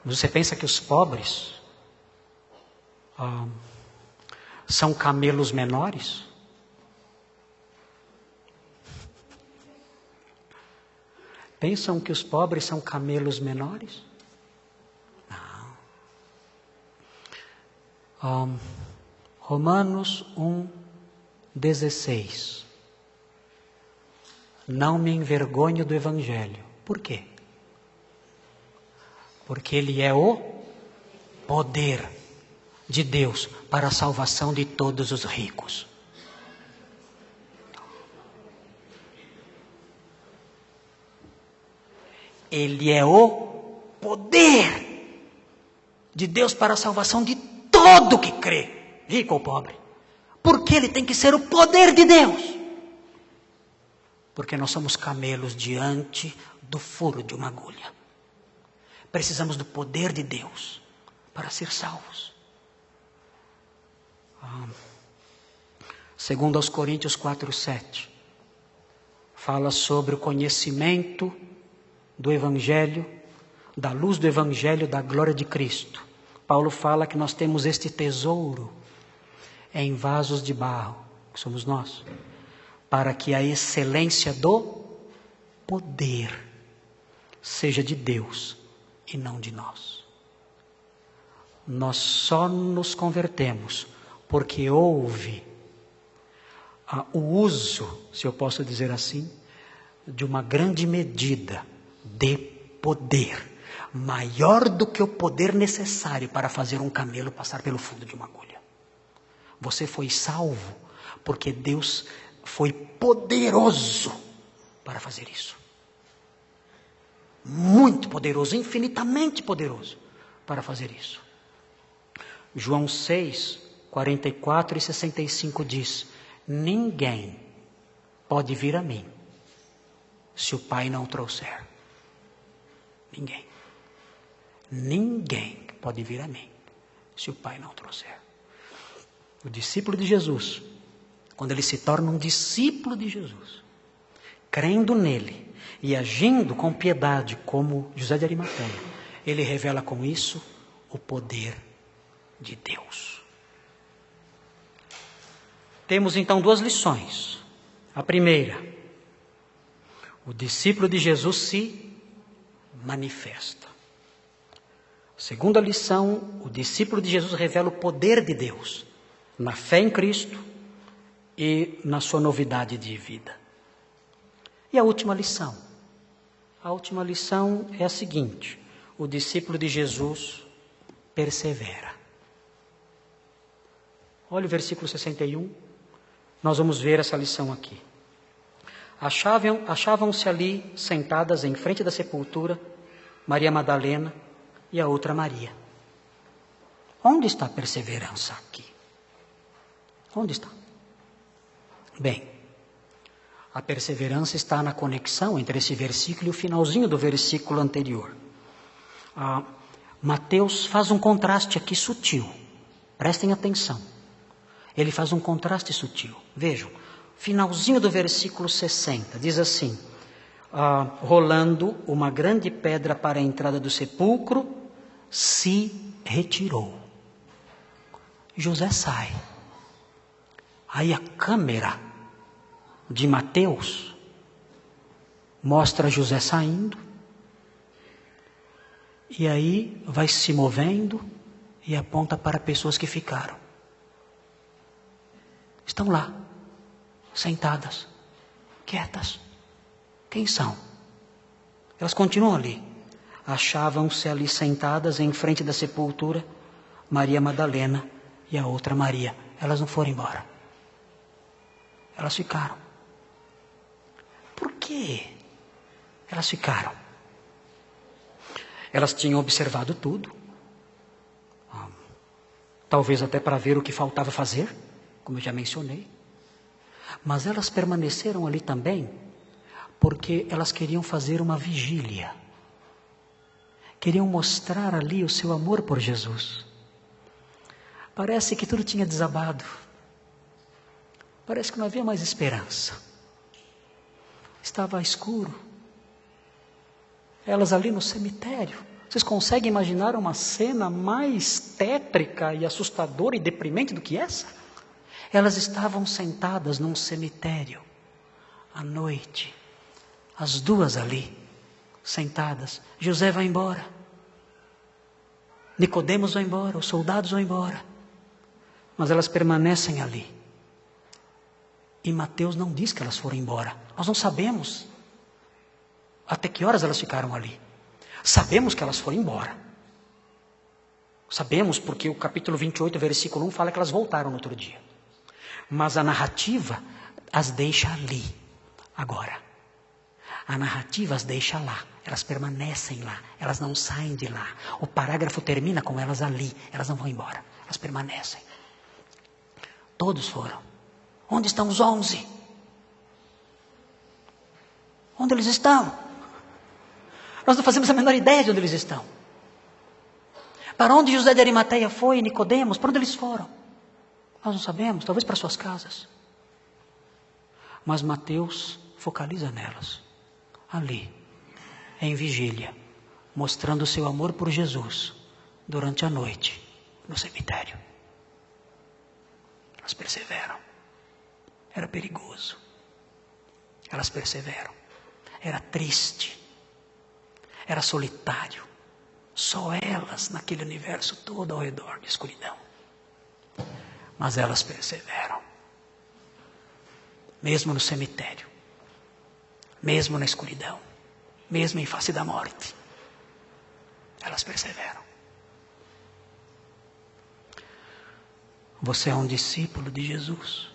Mas você pensa que os pobres são camelos menores? Pensam que os pobres são camelos menores? Não. Romanos 1:16. Não me envergonho do Evangelho. Por quê? Porque ele é o poder de Deus para a salvação de todos os ricos. Ele é o poder de Deus para a salvação de todo que crê, rico ou pobre. Por que ele tem que ser o poder de Deus? Porque nós somos camelos diante do furo de uma agulha. Precisamos do poder de Deus para ser salvos. Segundo aos Coríntios 4:7, fala sobre o conhecimento do Evangelho, da luz do Evangelho, da glória de Cristo. Paulo fala que nós temos este tesouro em vasos de barro, que somos nós, para que a excelência do poder seja de Deus e não de nós. Nós só nos convertemos porque houve o uso, se eu posso dizer assim, de uma grande medida de poder, maior do que o poder necessário para fazer um camelo passar pelo fundo de uma agulha. Você foi salvo porque Deus foi poderoso para fazer isso. Muito poderoso, infinitamente poderoso para fazer isso. João 6:44 e 65 diz: ninguém pode vir a mim se o Pai não o trouxer. Ninguém. Ninguém pode vir a mim se o Pai não o trouxer. O discípulo de Jesus, quando ele se torna um discípulo de Jesus, crendo nele e agindo com piedade como José de Arimateia, ele revela com isso o poder de Deus. Temos então duas lições. A primeira, o discípulo de Jesus se manifesta. A segunda lição, o discípulo de Jesus revela o poder de Deus na fé em Cristo e na sua novidade de vida. E a última lição? A última lição é a seguinte: o discípulo de Jesus persevera. Olha o versículo 61. Nós vamos ver essa lição aqui. Achavam-se ali sentadas em frente da sepultura Maria Madalena e a outra Maria. Onde está a perseverança aqui? Onde está? Bem, a perseverança está na conexão entre esse versículo e o finalzinho do versículo anterior. Mateus faz um contraste aqui sutil. Prestem atenção. Ele faz um contraste sutil. Vejam, finalzinho do versículo 60, diz assim: rolando uma grande pedra para a entrada do sepulcro, se retirou. José sai. Aí a câmera de Mateus mostra José saindo, e aí vai se movendo e aponta para pessoas que ficaram. Estão lá, sentadas, quietas. Quem são? Elas continuam ali. Achavam-se ali sentadas em frente da sepultura Maria Madalena e a outra Maria. Elas não foram embora. Elas ficaram. Por quê? Elas ficaram. Elas tinham observado tudo. Talvez até para ver o que faltava fazer, como eu já mencionei. Mas elas permaneceram ali também porque elas queriam fazer uma vigília. Queriam mostrar ali o seu amor por Jesus. Parece que tudo tinha desabado. Parece que não havia mais esperança. Estava escuro. Elas ali no cemitério. Vocês conseguem imaginar uma cena mais tétrica e assustadora e deprimente do que essa? Elas estavam sentadas num cemitério, à noite, as duas ali, sentadas. José vai embora. Nicodemos vai embora, os soldados vão embora. Mas elas permanecem ali. E Mateus não diz que elas foram embora. Nós não sabemos até que horas elas ficaram ali. Sabemos que elas foram embora. Sabemos porque o capítulo 28, versículo 1 fala que elas voltaram no outro dia. Mas a narrativa as deixa ali, agora. A narrativa as deixa lá, elas permanecem lá, elas não saem de lá. O parágrafo termina com elas ali, elas não vão embora, elas permanecem. Todos foram. Onde estão os 11? Onde eles estão? Nós não fazemos a menor ideia de onde eles estão. Para onde José de Arimateia foi, Nicodemos, para onde eles foram? Nós não sabemos, talvez para suas casas. Mas Mateus focaliza nelas, ali, em vigília, mostrando o seu amor por Jesus, durante a noite, no cemitério. Elas perseveram. Era perigoso. Elas perseveram. Era triste. Era solitário. Só elas naquele universo todo ao redor de escuridão. Mas elas perseveram. Mesmo no cemitério. Mesmo na escuridão. Mesmo em face da morte. Elas perseveram. Você é um discípulo de Jesus.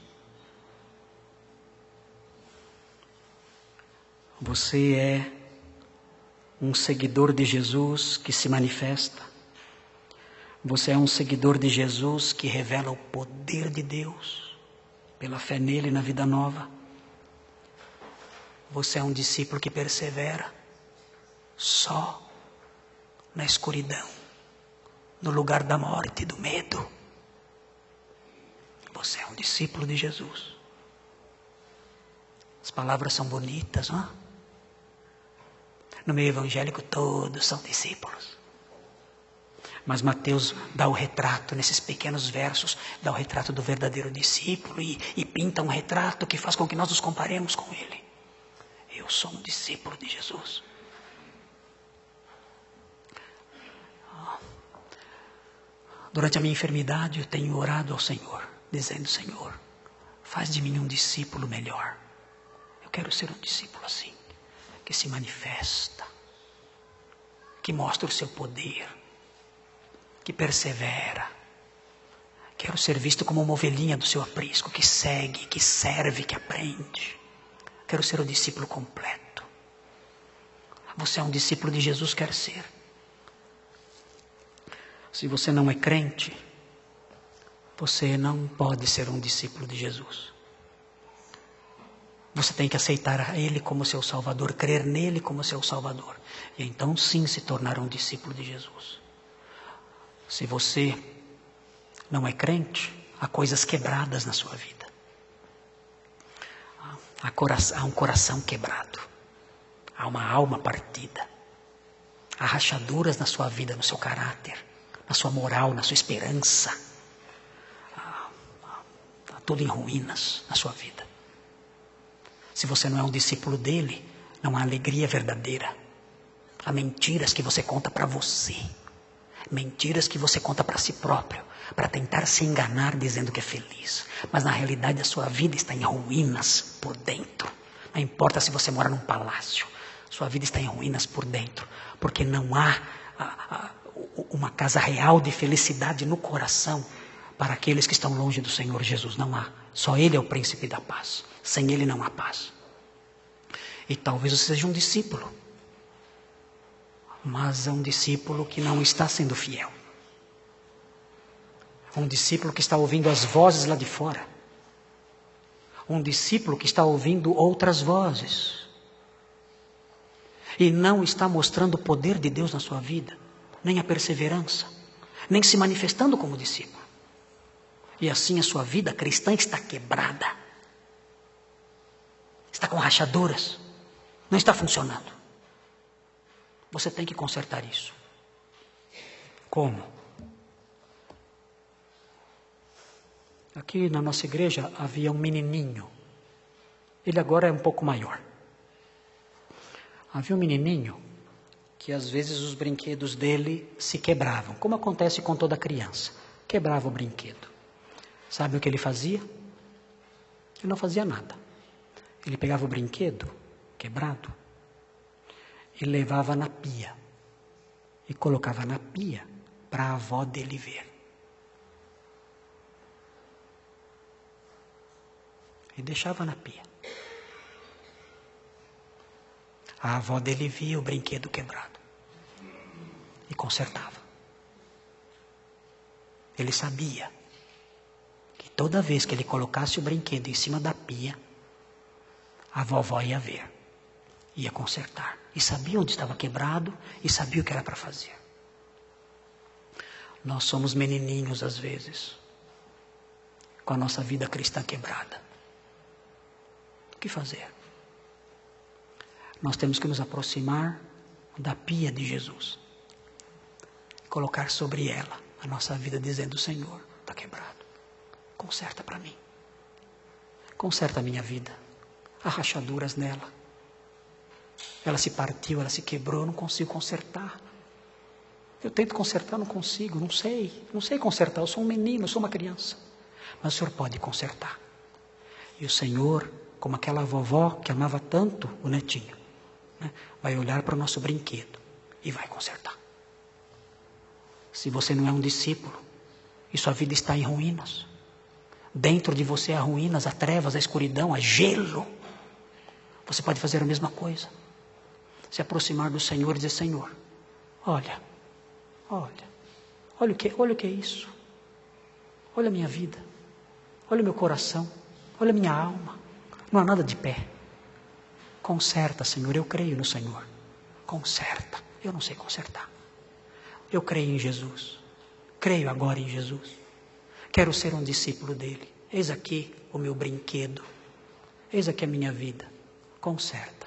Você é um seguidor de Jesus que se manifesta. Você é um seguidor de Jesus que revela o poder de Deus pela fé nele na vida nova. Você é um discípulo que persevera só na escuridão, no lugar da morte e do medo. Você é um discípulo de Jesus. As palavras são bonitas, não é? No meio evangélico todos são discípulos. Mas Mateus dá o retrato, nesses pequenos versos, dá o retrato do verdadeiro discípulo e pinta um retrato que faz com que nós nos comparemos com ele. Eu sou um discípulo de Jesus. Durante a minha enfermidade eu tenho orado ao Senhor, dizendo: Senhor, faz de mim um discípulo melhor. Eu quero ser um discípulo assim, que se manifesta, que mostra o seu poder, que persevera. Quero ser visto como uma ovelhinha do seu aprisco, que segue, que serve, que aprende. Quero ser o discípulo completo. Você é um discípulo de Jesus, quer ser. Se você não é crente, você não pode ser um discípulo de Jesus. Você tem que aceitar a Ele como seu Salvador, crer nele como seu Salvador. E então sim se tornar um discípulo de Jesus. Se você não é crente, há coisas quebradas na sua vida. Há um coração quebrado. Há uma alma partida. Há rachaduras na sua vida, no seu caráter, na sua moral, na sua esperança. tudo em ruínas na sua vida. Se você não é um discípulo dele, não há alegria verdadeira. Há mentiras que você conta para você. Mentiras que você conta para si próprio, para tentar se enganar dizendo que é feliz. Mas na realidade a sua vida está em ruínas por dentro. Não importa se você mora num palácio, sua vida está em ruínas por dentro. Porque não há uma casa real de felicidade no coração para aqueles que estão longe do Senhor Jesus. Não há. Só Ele é o príncipe da paz. Sem Ele não há paz. E talvez você seja um discípulo, mas é um discípulo que não está sendo fiel. Um discípulo que está ouvindo as vozes lá de fora. Um discípulo que está ouvindo outras vozes. E não está mostrando o poder de Deus na sua vida, nem a perseverança, nem se manifestando como discípulo. E assim a sua vida cristã está quebrada. Está com rachaduras. Não está funcionando. Você tem que consertar isso. Como? Aqui na nossa igreja havia um menininho. Ele agora é um pouco maior. Havia um menininho que às vezes os brinquedos dele se quebravam, como acontece com toda criança. Quebrava o brinquedo. Sabe o que ele fazia? Ele não fazia nada. Ele pegava o brinquedo quebrado e levava na pia. E colocava na pia para a avó dele ver. E deixava na pia. A avó dele via o brinquedo quebrado e consertava. Ele sabia que toda vez que ele colocasse o brinquedo em cima da pia, a vovó ia ver, ia consertar. E sabia onde estava quebrado e sabia o que era para fazer. Nós somos menininhos às vezes, com a nossa vida cristã quebrada. O que fazer? Nós temos que nos aproximar da pia de Jesus. Colocar sobre ela a nossa vida dizendo: Senhor, está quebrado. Conserta para mim. Conserta a minha vida. Há rachaduras nela. Ela se partiu, ela se quebrou, eu não consigo consertar. Eu tento consertar, não consigo, não sei consertar. Eu sou um menino, eu sou uma criança. Mas o Senhor pode consertar. E o Senhor, como aquela vovó que amava tanto o netinho, né, vai olhar para o nosso brinquedo e vai consertar. Se você não é um discípulo e sua vida está em ruínas, dentro de você há ruínas, há trevas, há escuridão, há gelo, você pode fazer a mesma coisa. Se aproximar do Senhor e dizer: Senhor, olha o que é isso. Olha a minha vida, olha o meu coração, olha a minha alma. Não há nada de pé. Conserta, Senhor, eu creio no Senhor. Conserta, eu não sei consertar. Eu creio em Jesus. Creio agora em Jesus. Quero ser um discípulo dele. Eis aqui o meu brinquedo. Eis aqui a minha vida. Conserta.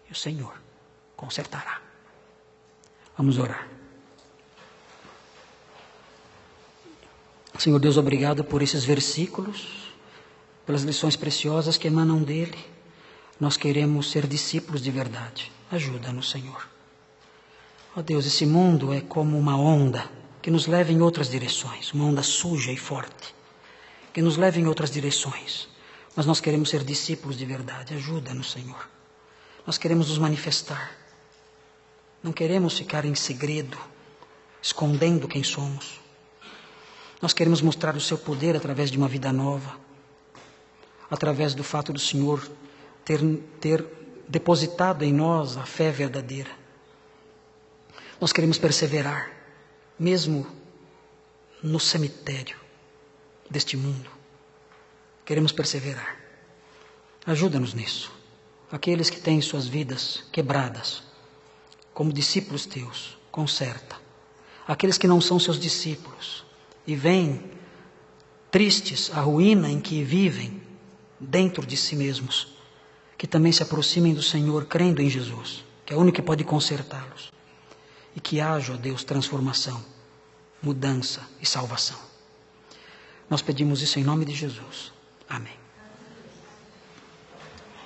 E o Senhor consertará. Vamos orar. Senhor Deus, obrigado por esses versículos, pelas lições preciosas que emanam dele. Nós queremos ser discípulos de verdade. Ajuda-nos, Senhor. Ó Deus, esse mundo é como uma onda que nos leva em outras direções, uma onda suja e forte, que nos leva em outras direções. Mas nós queremos ser discípulos de verdade. Ajuda-nos, Senhor. Nós queremos nos manifestar. Não queremos ficar em segredo, escondendo quem somos. Nós queremos mostrar o seu poder através de uma vida nova, através do fato do Senhor ter depositado em nós a fé verdadeira. Nós queremos perseverar, mesmo no cemitério deste mundo. Queremos perseverar. Ajuda-nos nisso. Aqueles que têm suas vidas quebradas, como discípulos teus, conserta. Aqueles que não são seus discípulos e vêm tristes à ruína em que vivem dentro de si mesmos, que também se aproximem do Senhor crendo em Jesus, que é o único que pode consertá-los. E que haja, ó Deus, transformação, mudança e salvação. Nós pedimos isso em nome de Jesus. Amém.